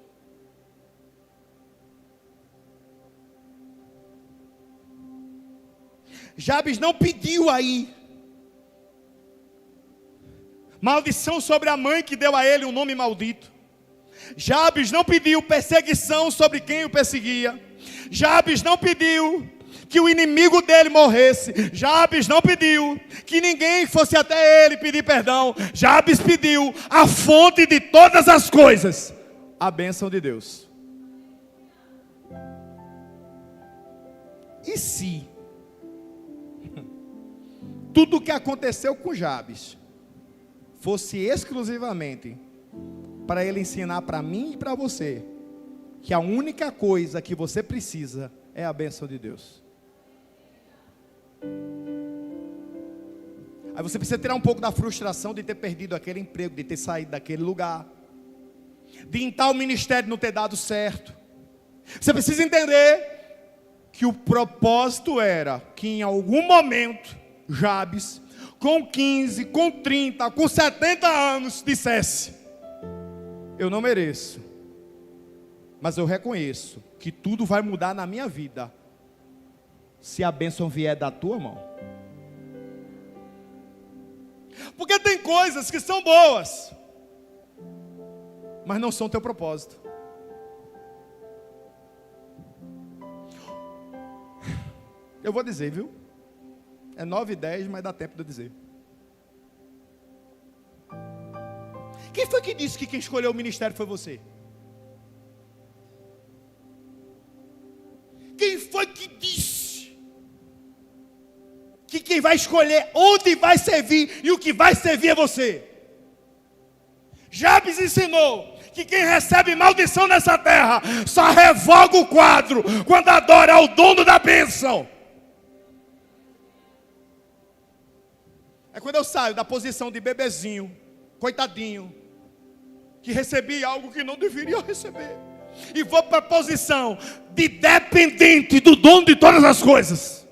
Jabes não pediu aí maldição sobre a mãe que deu a ele um nome maldito. Jabes não pediu perseguição sobre quem o perseguia. Jabes não pediu que o inimigo dele morresse. Jabes não pediu que ninguém fosse até ele pedir perdão. Jabes pediu a fonte de todas as coisas, a bênção de Deus. E se tudo o que aconteceu com Jabes fosse exclusivamente para ele ensinar para mim e para você que a única coisa que você precisa é a bênção de Deus? Aí você precisa tirar um pouco da frustração de ter perdido aquele emprego, de ter saído daquele lugar, de em tal ministério não ter dado certo. Você precisa entender que o propósito era que em algum momento Jabes, com 15, com 30, com 70 anos, dissesse: eu não mereço, mas eu reconheço que tudo vai mudar na minha vida se a bênção vier da tua mão. Porque tem coisas que são boas, mas não são teu propósito. Eu vou dizer, viu? É 9h10, mas dá tempo de eu dizer. Quem foi que disse que quem escolheu o ministério foi você? Quem foi que disse que quem vai escolher onde vai servir e o que vai servir é você? Jabes ensinou que quem recebe maldição nessa terra só revoga o quadro quando adora ao dono da bênção. É quando eu saio da posição de bebezinho, coitadinho, que recebi algo que não deveria receber, e vou para a posição de dependente do dono de todas as coisas.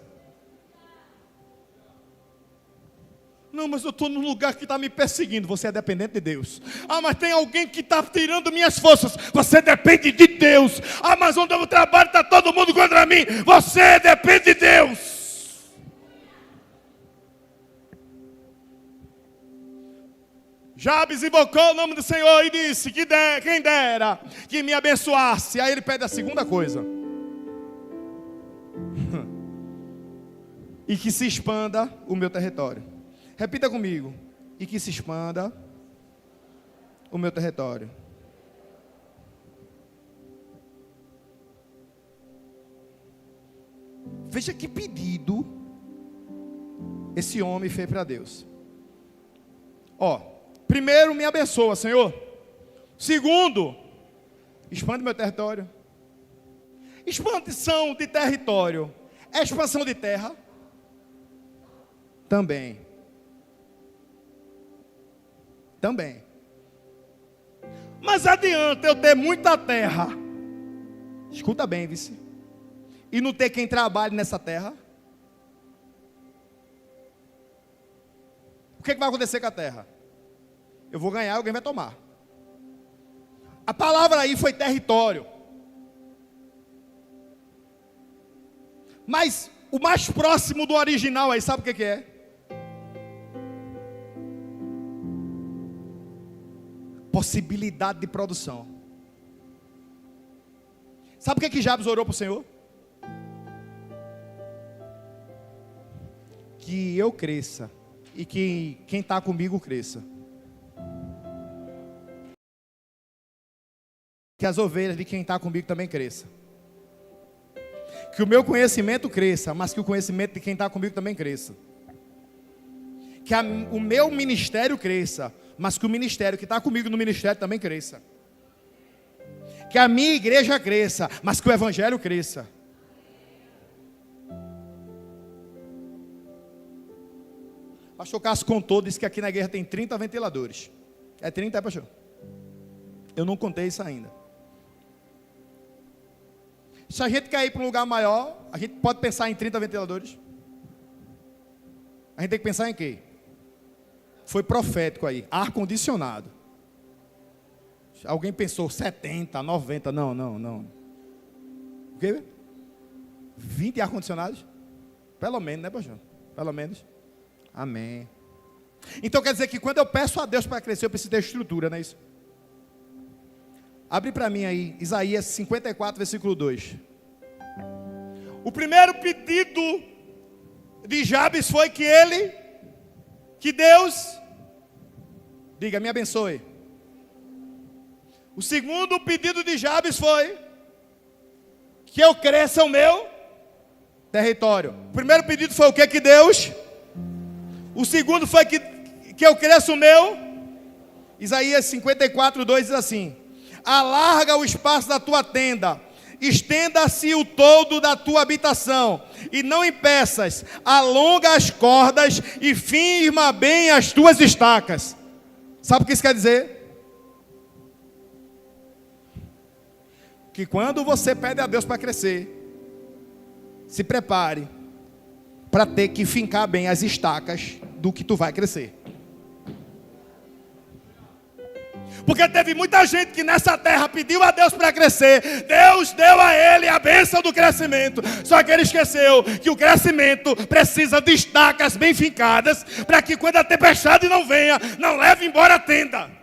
Não, mas eu estou num lugar que está me perseguindo. Você é dependente de Deus. Ah, mas tem alguém que está tirando minhas forças. Você depende de Deus. Ah, mas onde eu trabalho está todo mundo contra mim. Você depende de Deus. Jabes invocou o nome do Senhor e disse: quem dera que me abençoasse. Aí ele pede a segunda coisa: e que se expanda o meu território. Repita comigo: e que se expanda o meu território. Veja que pedido esse homem fez para Deus. Primeiro, me abençoa, Senhor. Segundo, expande meu território. Expansão de território é expansão de terra? Também. Mas adianta eu ter muita terra, escuta bem, vice, e não ter quem trabalhe nessa terra? O que vai acontecer com a terra? Eu vou ganhar, alguém vai tomar. A palavra aí foi território. Mas o mais próximo do original aí, sabe o que é? Possibilidade de produção. Sabe o que Jabes orou para o Senhor? Que eu cresça e que quem está comigo cresça. Que as ovelhas de quem está comigo também cresçam. Que o meu conhecimento cresça, mas que o conhecimento de quem está comigo também cresça. Que o meu ministério cresça, mas que o ministério que está comigo no ministério também cresça. Que a minha igreja cresça, mas que o evangelho cresça. Pastor Cássio contou, disse que aqui na igreja tem 30 ventiladores. É 30, pastor? Eu não contei isso ainda. Se a gente quer ir para um lugar maior, a gente pode pensar em 30 ventiladores. A gente tem que pensar em quê? Foi profético aí, ar-condicionado. Alguém pensou 70, 90, não. O quê? 20 ar-condicionados? Pelo menos, né, pastor? Pelo menos. Amém. Então quer dizer que quando eu peço a Deus para crescer, eu preciso ter estrutura, não é isso? Abre para mim aí, Isaías 54, versículo 2. O primeiro pedido de Jabes foi que Deus, diga, me abençoe. O segundo pedido de Jabes foi que eu cresça o meu território. O primeiro pedido foi o que Deus? O segundo foi que eu cresça o meu. Isaías 54, 2 diz assim: alarga o espaço da tua tenda, estenda-se o todo da tua habitação, e não impeças, alonga as cordas e firma bem as tuas estacas. Sabe o que isso quer dizer? Que quando você pede a Deus para crescer, se prepare para ter que fincar bem as estacas do que tu vai crescer. Porque teve muita gente que nessa terra pediu a Deus para crescer. Deus deu a ele a bênção do crescimento. Só que ele esqueceu que o crescimento precisa de estacas bem fincadas, para que quando a tempestade não venha, não leve embora a tenda.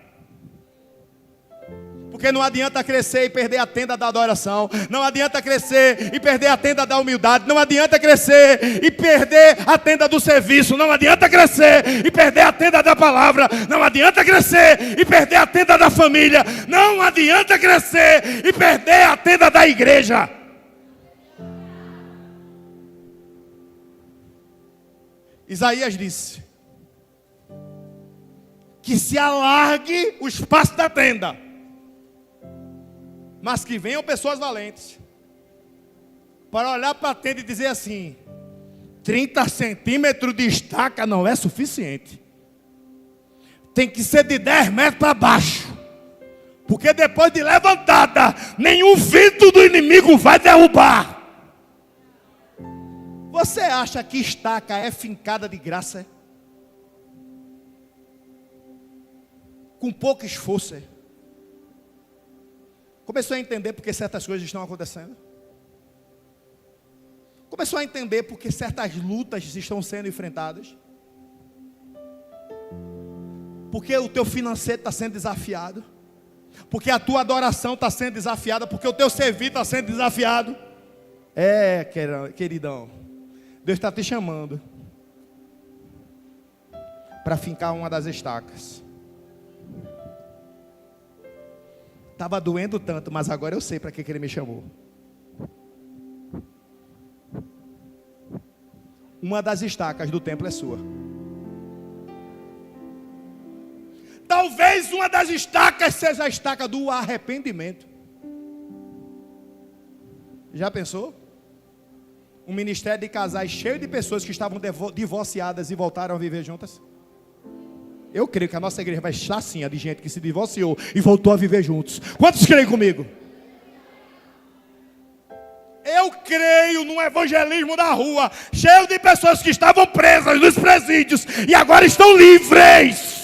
Porque não adianta crescer e perder a tenda da adoração. Não adianta crescer e perder a tenda da humildade. Não adianta crescer e perder a tenda do serviço. Não adianta crescer e perder a tenda da palavra. Não adianta crescer e perder a tenda da família. Não adianta crescer e perder a tenda da igreja. Isaías disse que se alargue o espaço da tenda, mas que venham pessoas valentes para olhar para a tenda e dizer assim: 30 centímetros de estaca não é suficiente. Tem que ser de 10 metros para baixo. Porque depois de levantada, nenhum vento do inimigo vai derrubar. Você acha que estaca é fincada de graça? Com pouco esforço? Começou a entender porque certas coisas estão acontecendo? Começou a entender porque certas lutas estão sendo enfrentadas? Porque o teu financeiro está sendo desafiado. Porque a tua adoração está sendo desafiada. Porque o teu servir está sendo desafiado. Queridão, Deus está te chamando para fincar uma das estacas. Estava doendo tanto, mas agora eu sei para que Ele me chamou. Uma das estacas do templo é sua. Talvez uma das estacas seja a estaca do arrependimento. Já pensou? Um ministério de casais cheio de pessoas que estavam divorciadas e voltaram a viver juntas. Eu creio que a nossa igreja vai estar assim, de gente que se divorciou e voltou a viver juntos. Quantos creem comigo? Eu creio num evangelismo da rua, cheio de pessoas que estavam presas nos presídios e agora estão livres.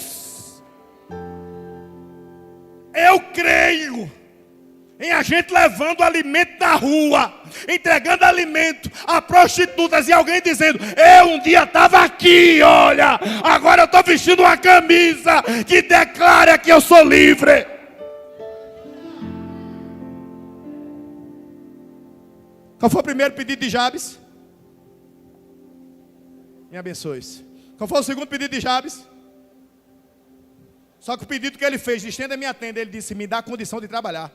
Eu creio em a gente levando alimento da rua, entregando alimento a prostitutas e alguém dizendo: eu um dia estava aqui, olha, agora eu estou vestindo uma camisa que declara que eu sou livre. Qual foi o primeiro pedido de Jabes? Me abençoe. Qual foi o segundo pedido de Jabes? Só que o pedido que ele fez, de estenda minha tenda, ele disse: me dá a condição de trabalhar.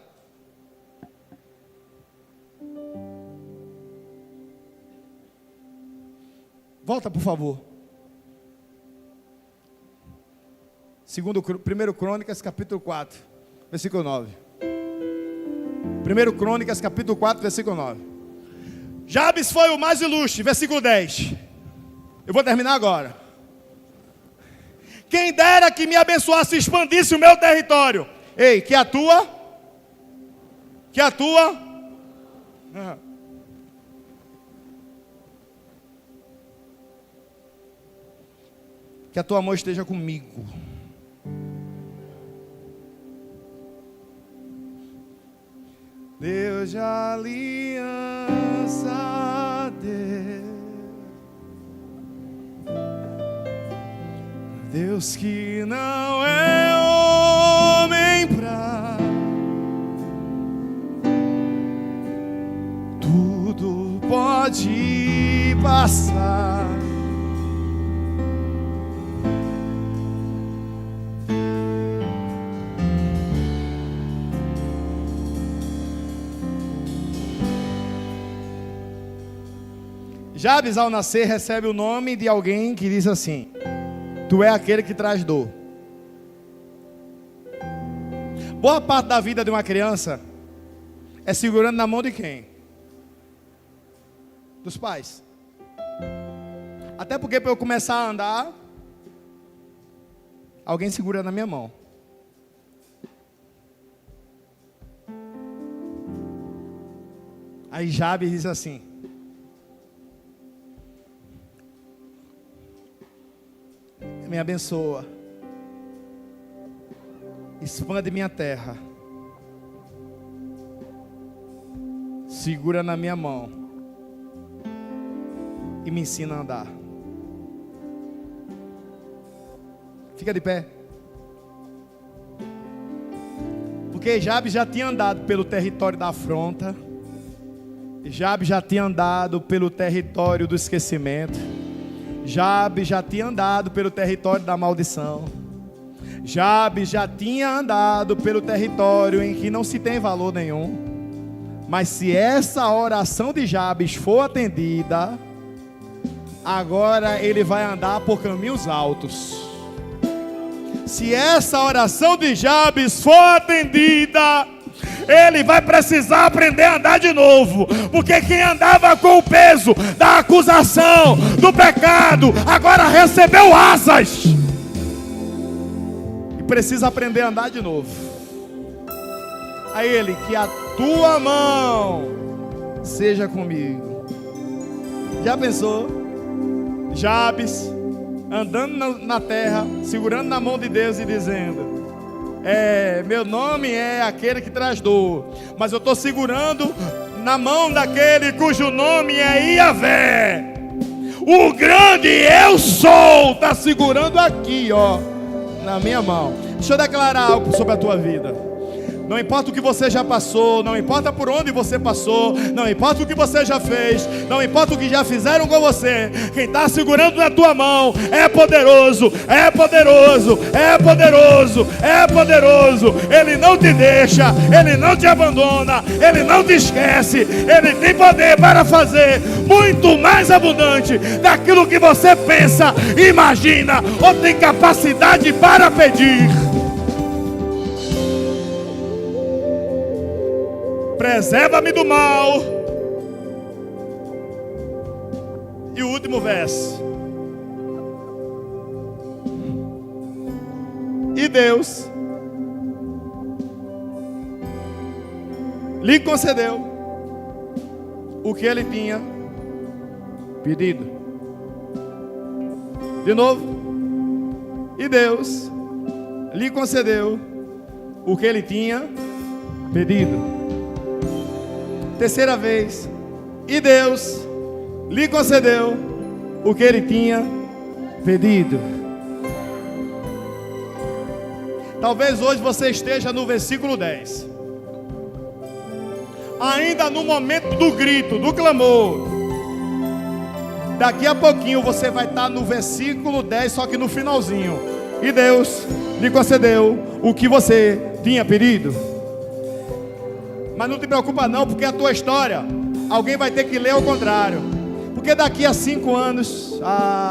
Volta, por favor. 1 Crônicas, capítulo 4, versículo 9. 1 Crônicas, capítulo 4, versículo 9. Jabes foi o mais ilustre, versículo 10. Eu vou terminar agora. Quem dera que me abençoasse e expandisse o meu território. Ei, que a tua. Que a tua mão esteja comigo. Deus de aliança, Deus que não é homem pra tudo pode passar. Jabes, ao nascer, recebe o nome de alguém que diz assim: tu é aquele que traz dor. Boa parte da vida de uma criança é segurando na mão de quem? Dos pais. Até porque para eu começar a andar, alguém segura na minha mão. Aí Jabes diz assim: me abençoa, expande minha terra, segura na minha mão e me ensina a andar. Fica de pé. Porque Jabes já tinha andado pelo território da afronta, Jabes já tinha andado pelo território do esquecimento, Jabes já tinha andado pelo território da maldição, Jabes já tinha andado pelo território em que não se tem valor nenhum. Mas se essa oração de Jabes for atendida, agora ele vai andar por caminhos altos. Se essa oração de Jabes for atendida, ele vai precisar aprender a andar de novo. Porque quem andava com o peso da acusação, do pecado, agora recebeu asas e precisa aprender a andar de novo. A ele: que a tua mão seja comigo. Já pensou? Jabes andando na terra, segurando na mão de Deus e dizendo: meu nome é aquele que traz dor, mas eu estou segurando na mão daquele cujo nome é Iavé. O grande eu sou está segurando aqui, ó. na minha mão. Deixa eu declarar algo sobre a tua vida. Não importa o que você já passou, não importa por onde você passou, não importa o que você já fez, não importa o que já fizeram com você, quem está segurando na tua mão é poderoso, é poderoso, é poderoso, é poderoso. Ele não te deixa, Ele não te abandona, Ele não te esquece. Ele tem poder para fazer muito mais abundante daquilo que você pensa, imagina ou tem capacidade para pedir. Preserva-me do mal. E o último verso. E Deus lhe concedeu o que ele tinha pedido. De novo. E Deus lhe concedeu o que ele tinha pedido. Terceira vez. E Deus lhe concedeu o que ele tinha pedido. Talvez hoje você esteja no versículo 10. Ainda no momento do grito, do clamor. Daqui a pouquinho você vai estar no versículo 10, só que no finalzinho. E Deus lhe concedeu o que você tinha pedido. Mas não te preocupa não, porque a tua história, alguém vai ter que ler ao contrário. Porque daqui a 5 anos,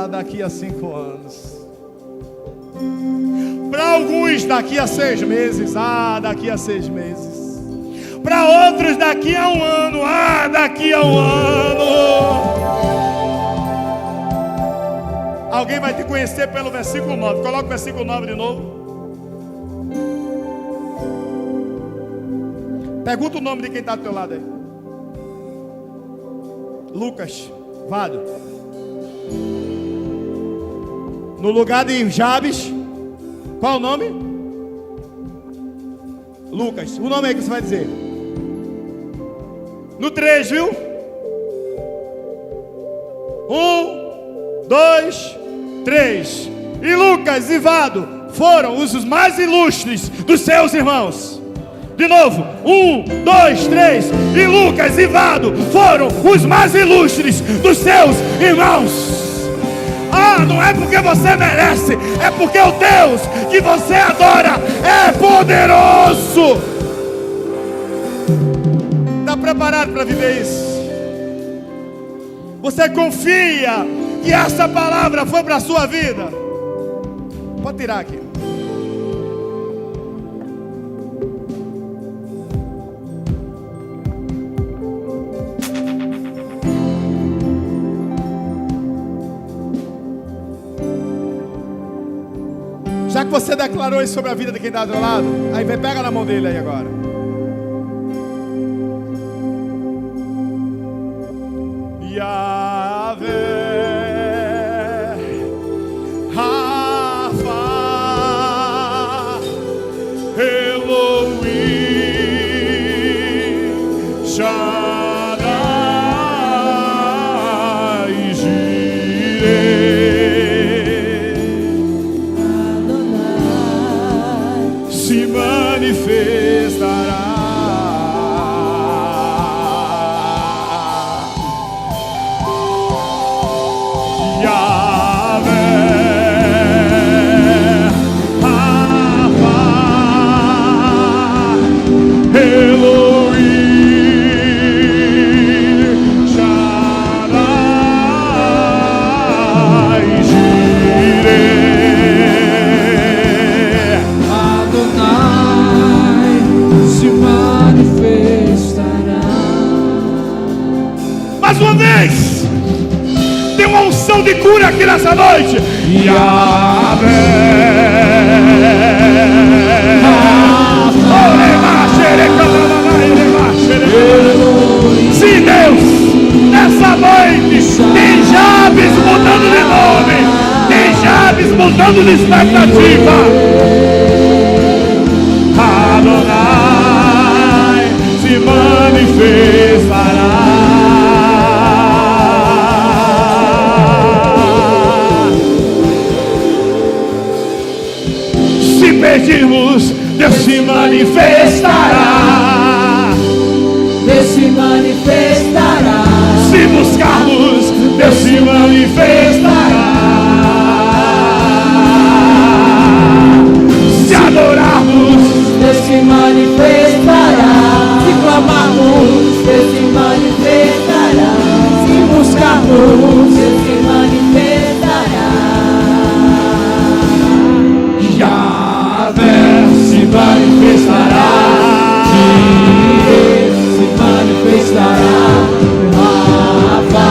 daqui a 5 anos. Para alguns daqui a 6 meses, daqui a 6 meses. Para outros daqui a 1 ano, daqui a 1 ano. Alguém vai te conhecer pelo versículo 9. Coloca o versículo 9 de novo. Pergunta o nome de quem está do teu lado aí. Lucas, Vado. No lugar de Jabes, qual o nome? Lucas. O nome aí que você vai dizer. No 3, viu? 1, 2, 3. E Lucas e Vado foram os mais ilustres dos seus irmãos. De novo, 1, 2, 3. E Lucas e Vado foram os mais ilustres dos seus irmãos. Não é porque você merece, é porque o Deus que você adora é poderoso. Está preparado para viver isso? Você confia que essa palavra foi para a sua vida? Pode tirar aqui. Já que você declarou isso sobre a vida de quem está do lado, aí vem, pega na mão dele aí agora. Yahvé, Rafa, Elohim, Shaddai, Jireh, se manifestará. Mais uma vez, tem uma unção de cura aqui nessa noite. Yahvé, sim, Deus, nessa noite tem Jabes mudando de nome, tem Jabes mudando de expectativa. Adonai se manifestará. pedirmos, Deus se manifestará. Deus se manifestará. Se buscarmos, Deus se manifestará. Se adorarmos, Deus se manifestará. Se clamarmos, Deus se manifestará. Se buscarmos, Deus se manifestará. Yahvé se manifestará. Se manifestará. Rafa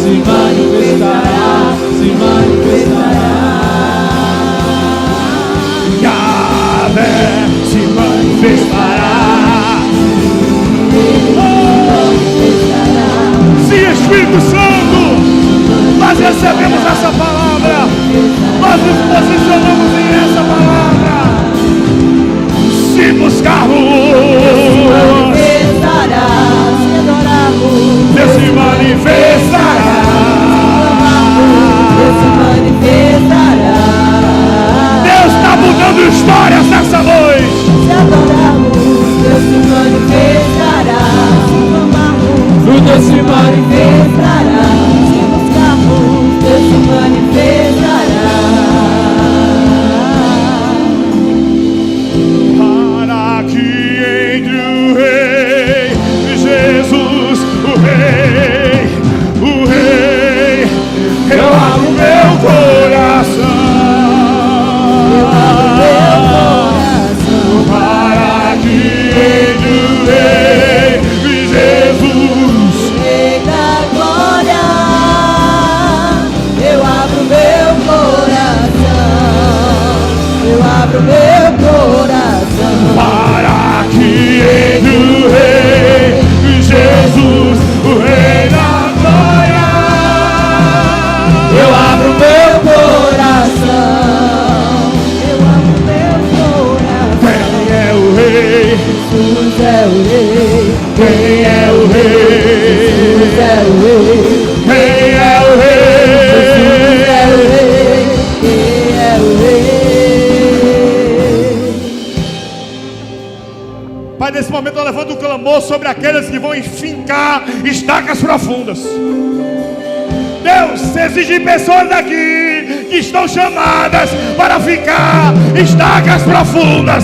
se manifestará. Se manifestará. Yahvé se manifestará. Sim, Espírito Santo, nós recebemos essa palavra, nós nos posicionamos em essa palavra. Se buscarmos, Se adorarmos, Deus se manifestará. Deus se manifestará. Deus está mudando histórias nessa noite. Se adorarmos, Deus se manifestará. Se clamarmos, Deus se manifestará. Se buscarmos, Deus se manifestará. Para que entre o Rei Jesus, o Rei, eu abro meu coração. Para que entre o Rei Jesus, Rei da glória, eu abro meu coração. Eu abro meu coração. para que entre o Rei Jesus, o Rei da glória, Eu abro meu coração. Eu abro meu coração. quem é o Rei? Jesus é o Rei. Quem é o Rei? Jesus é o Rei. Quem é o Jesus é o Rei? Rei. Quem é o Rei? Pai, nesse momento eu levanto um clamor sobre aqueles que vão enfincar estacas profundas. Deus, exige pessoas daqui que estão chamadas para ficar estacas profundas.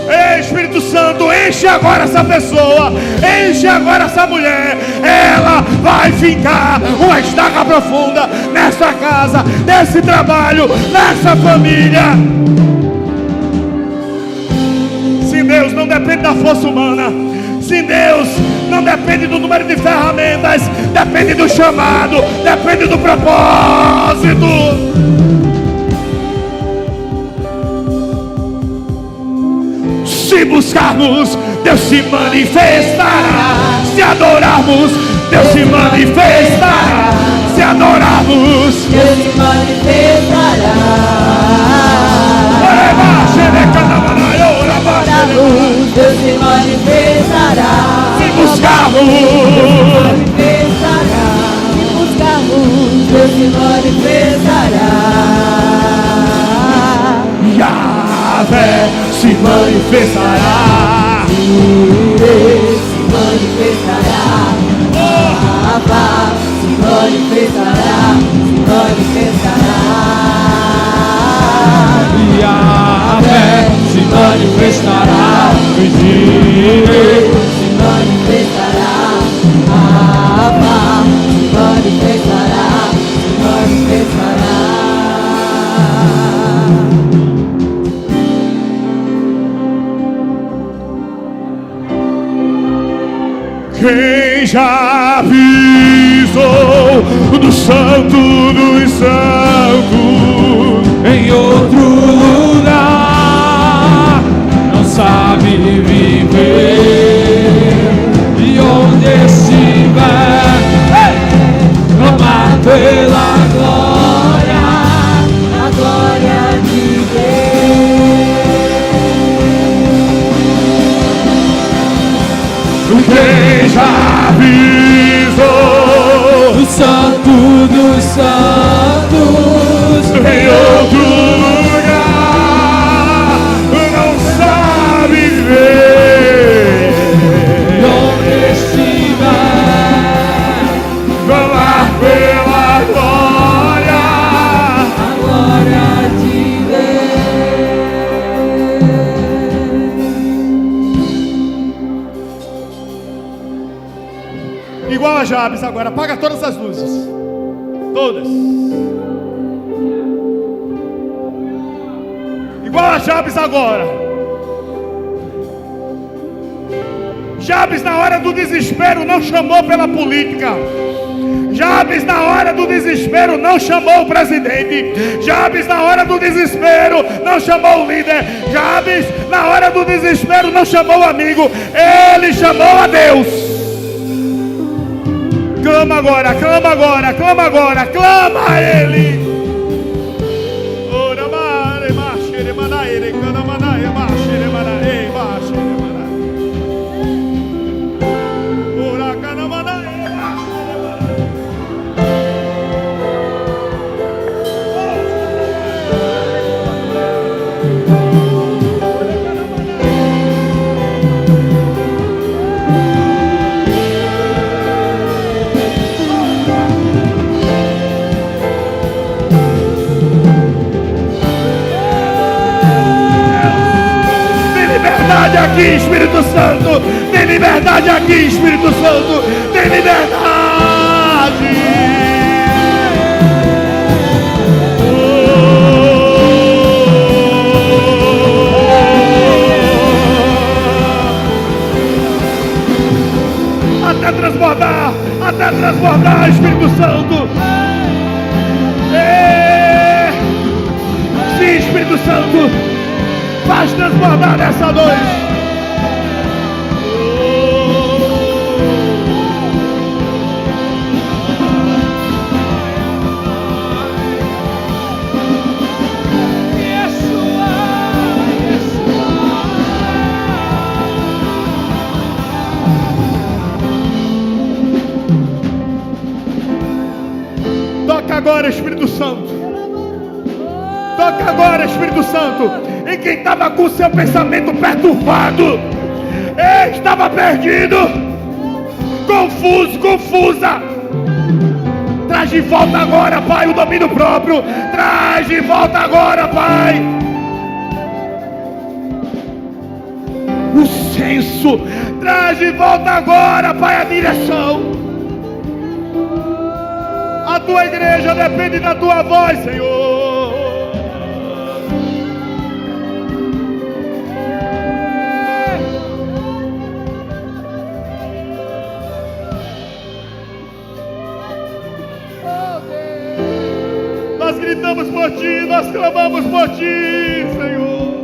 Ei, Espírito Santo, enche agora essa pessoa, enche agora essa mulher. Ela vai ficar uma estaca profunda nessa casa, nesse trabalho, nessa família. Sim, Deus, não depende da força humana. Sim, Deus, não depende do número de ferramentas. Depende do chamado, depende do propósito. Se buscarmos, Deus se manifestará. Se adorarmos, Deus se manifestará. Se adorarmos, Deus se manifestará. Deus se manifestará. se buscarmos, Manifestará. Se buscarmos, Deus se manifestará. Yahvé se manifestará. Se manifestará. Abba se manifestará. Se manifestará. Yahvé se manifestará. Se manifestará. Abba se manifestará. Se manifestará. Quem já pisou do santo dos santos em outro lugar não sabe viver, e onde estiver clamar pela glória, A glória de Deus. quem já pisou O santo dos santos em outro lugar a Jabes agora. Apaga todas as luzes. Todas. Igual a Jabes agora. Jabes na hora do desespero não chamou pela política. Jabes na hora do desespero não chamou o presidente. Jabes na hora do desespero não chamou o líder. Jabes na hora do desespero não chamou o amigo. Ele chamou a Deus. Clama agora, clama agora, clama agora, clama a Ele. Ora mare mashere manaere kana manae mashere manae mashere manae. Ora kana manae mashere manae. Liberdade aqui, Espírito Santo. Tem liberdade aqui, Espírito Santo. Tem liberdade. Até transbordar, Espírito Santo. Sim, Espírito Santo. Faz transbordar nessa noite. Toca agora, Espírito Santo. Toca agora, Espírito Santo. E quem estava com seu pensamento perturbado, estava perdido, confuso, confusa, traz de volta agora, Pai, o domínio próprio. Traz de volta agora, Pai, o senso. Traz de volta agora, Pai, a direção. A tua igreja depende da tua voz, Senhor. Nós gritamos por Ti, nós clamamos por Ti, Senhor.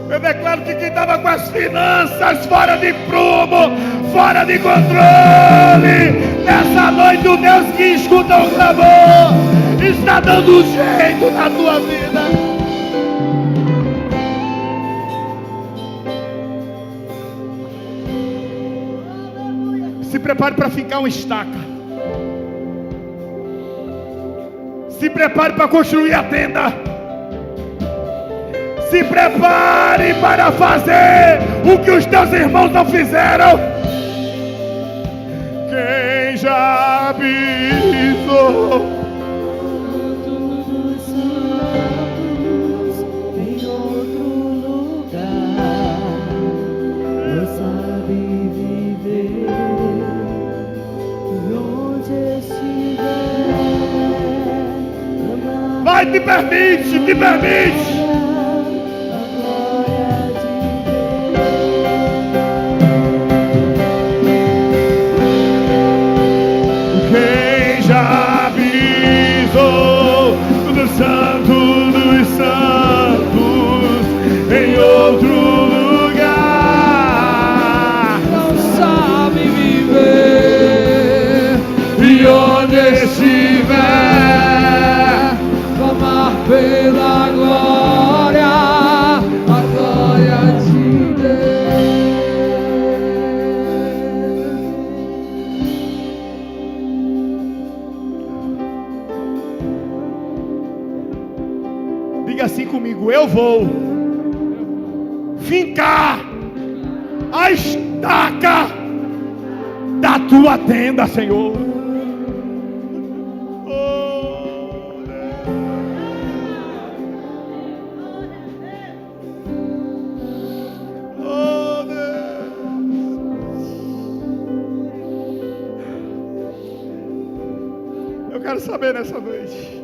Eu declaro que quem estava com as finanças fora de prumo, fora de controle, nessa noite o Deus que escuta o clamor está dando um jeito na tua vida. Se prepare para ficar uma estaca. Se prepare para construir a tenda. Se prepare para fazer o que os teus irmãos não fizeram. Quem já avisou? Em outro lugar, não sabe viver. Onde estiver, Vai, te permite, te permite. Quem já avisou do Santo dos Santos em outro lugar, Não sabe viver. e onde estiver, Clamar pela glória, a glória de diga assim comigo: eu vou fincar a estaca da tua tenda, Senhor. Oh, Deus. quero saber nessa noite.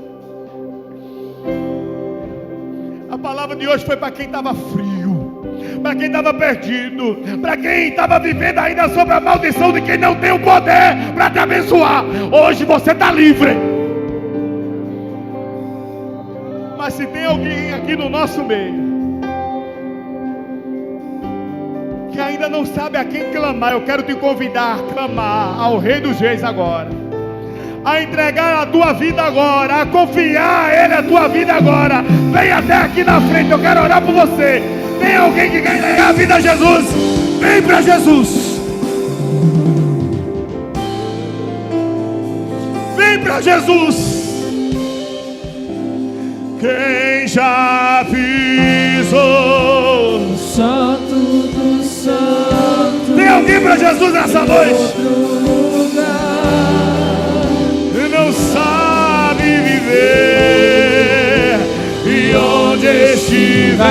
A palavra de hoje foi para quem estava frio, para quem estava perdido, para quem estava vivendo ainda sob a maldição de quem não tem o poder para te abençoar. Hoje você está livre. Mas se tem alguém aqui no nosso meio que ainda não sabe a quem clamar, eu quero te convidar a clamar ao Rei dos Reis agora, a entregar a tua vida agora, a confiar a Ele a tua vida agora. Vem até aqui na frente, eu quero orar por você. Tem alguém que quer entregar a vida a Jesus? Vem para Jesus. Vem para Jesus. Quem já pisou Santo do Santo. Tem alguém para Jesus nessa noite? E não sabe viver, e onde estiver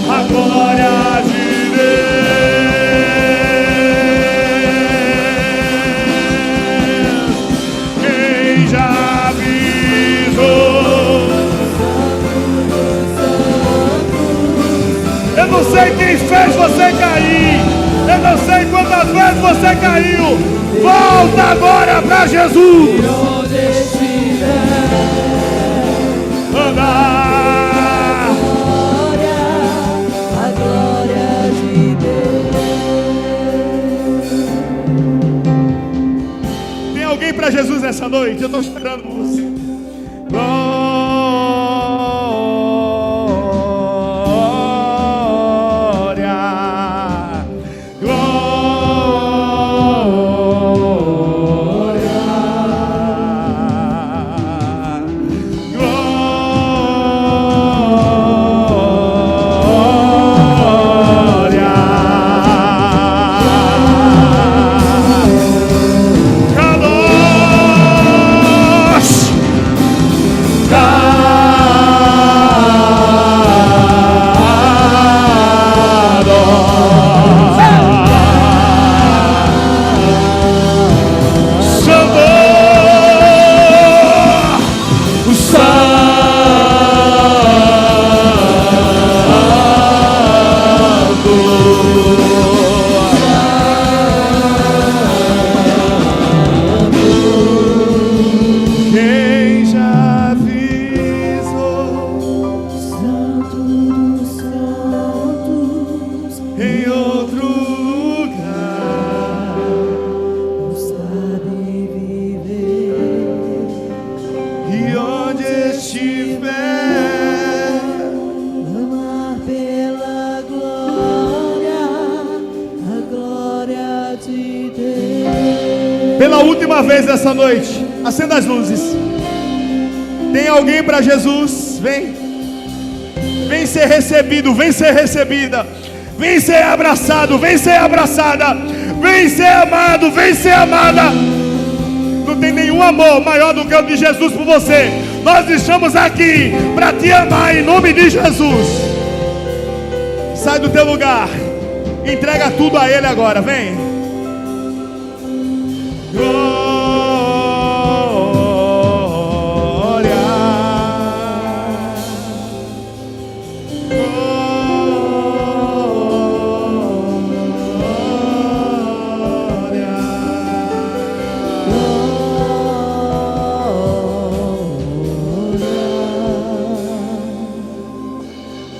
a glória de Deus. Quem já visou? Eu não sei quem fez você cair, eu não sei quantas vezes você caiu. Volta agora para Jesus. Onde estiver Andar. a glória de Deus. Tem alguém para Jesus nessa noite? Eu estou esperando por você. Pela última vez essa noite, acenda as luzes. Tem alguém para Jesus? Vem. Vem ser recebido, vem ser recebida. Vem ser abraçado, vem ser abraçada. Vem ser amado, vem ser amada. Não tem nenhum amor maior do que o de Jesus por você. Nós estamos aqui para te amar em nome de Jesus. Sai do teu lugar. Entrega tudo a Ele agora, vem.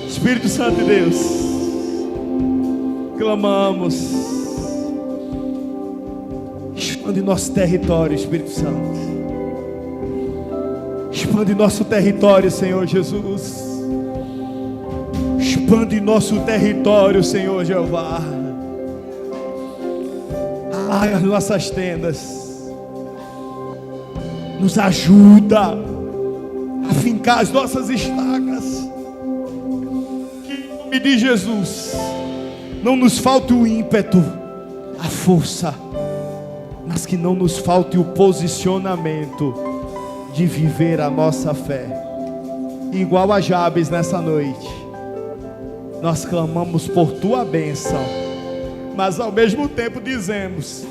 Espírito Santo de Deus, clamamos, expande nosso território, Espírito Santo, expande nosso território, Senhor Jesus, expande nosso território, Senhor Jeová, alarga as nossas tendas, nos ajuda a fincar as nossas estacas. Em nome de Jesus, não nos falte o ímpeto, a força, mas que não nos falte o posicionamento de viver a nossa fé. Igual a Jabes nessa noite, nós clamamos por tua bênção, mas ao mesmo tempo dizemos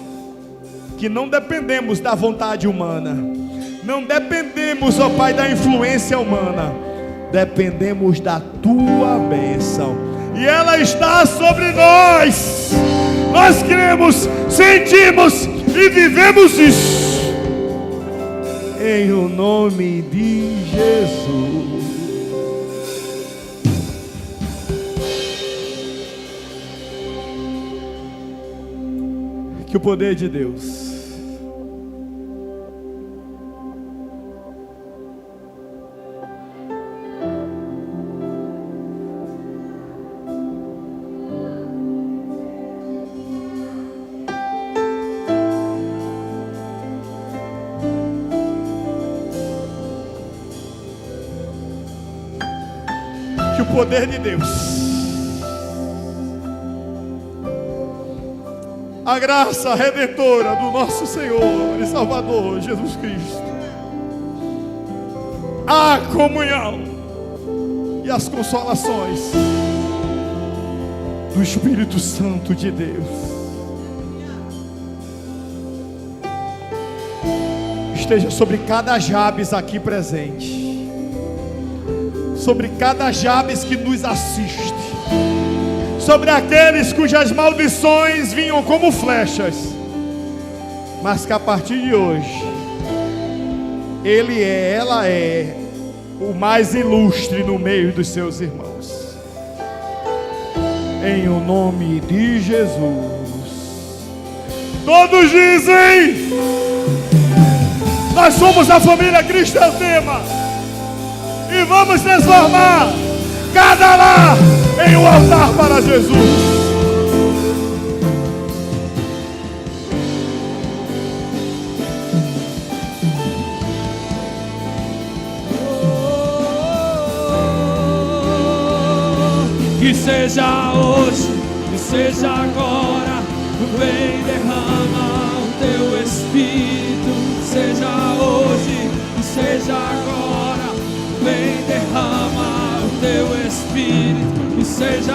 que não dependemos da vontade humana, não dependemos, ó Pai, da influência humana, dependemos da tua bênção, e ela está sobre nós. Nós cremos, sentimos e vivemos isso, em o nome de Jesus. Que o poder de Deus a graça redentora do nosso Senhor e Salvador Jesus Cristo, a comunhão e as consolações do Espírito Santo de Deus esteja sobre cada Jabes aqui presente, sobre cada Jabes que nos assiste, sobre aqueles cujas maldições vinham como flechas, mas que a partir de hoje ela é o mais ilustre no meio dos seus irmãos, em o nome de Jesus. Todos dizem: nós somos a família Cristantema e vamos transformar cada lar em um altar para Jesus. Que seja hoje, que seja agora, vem derrama o teu Espírito. Seja hoje, que seja agora, vem derrama o teu Espírito. Que seja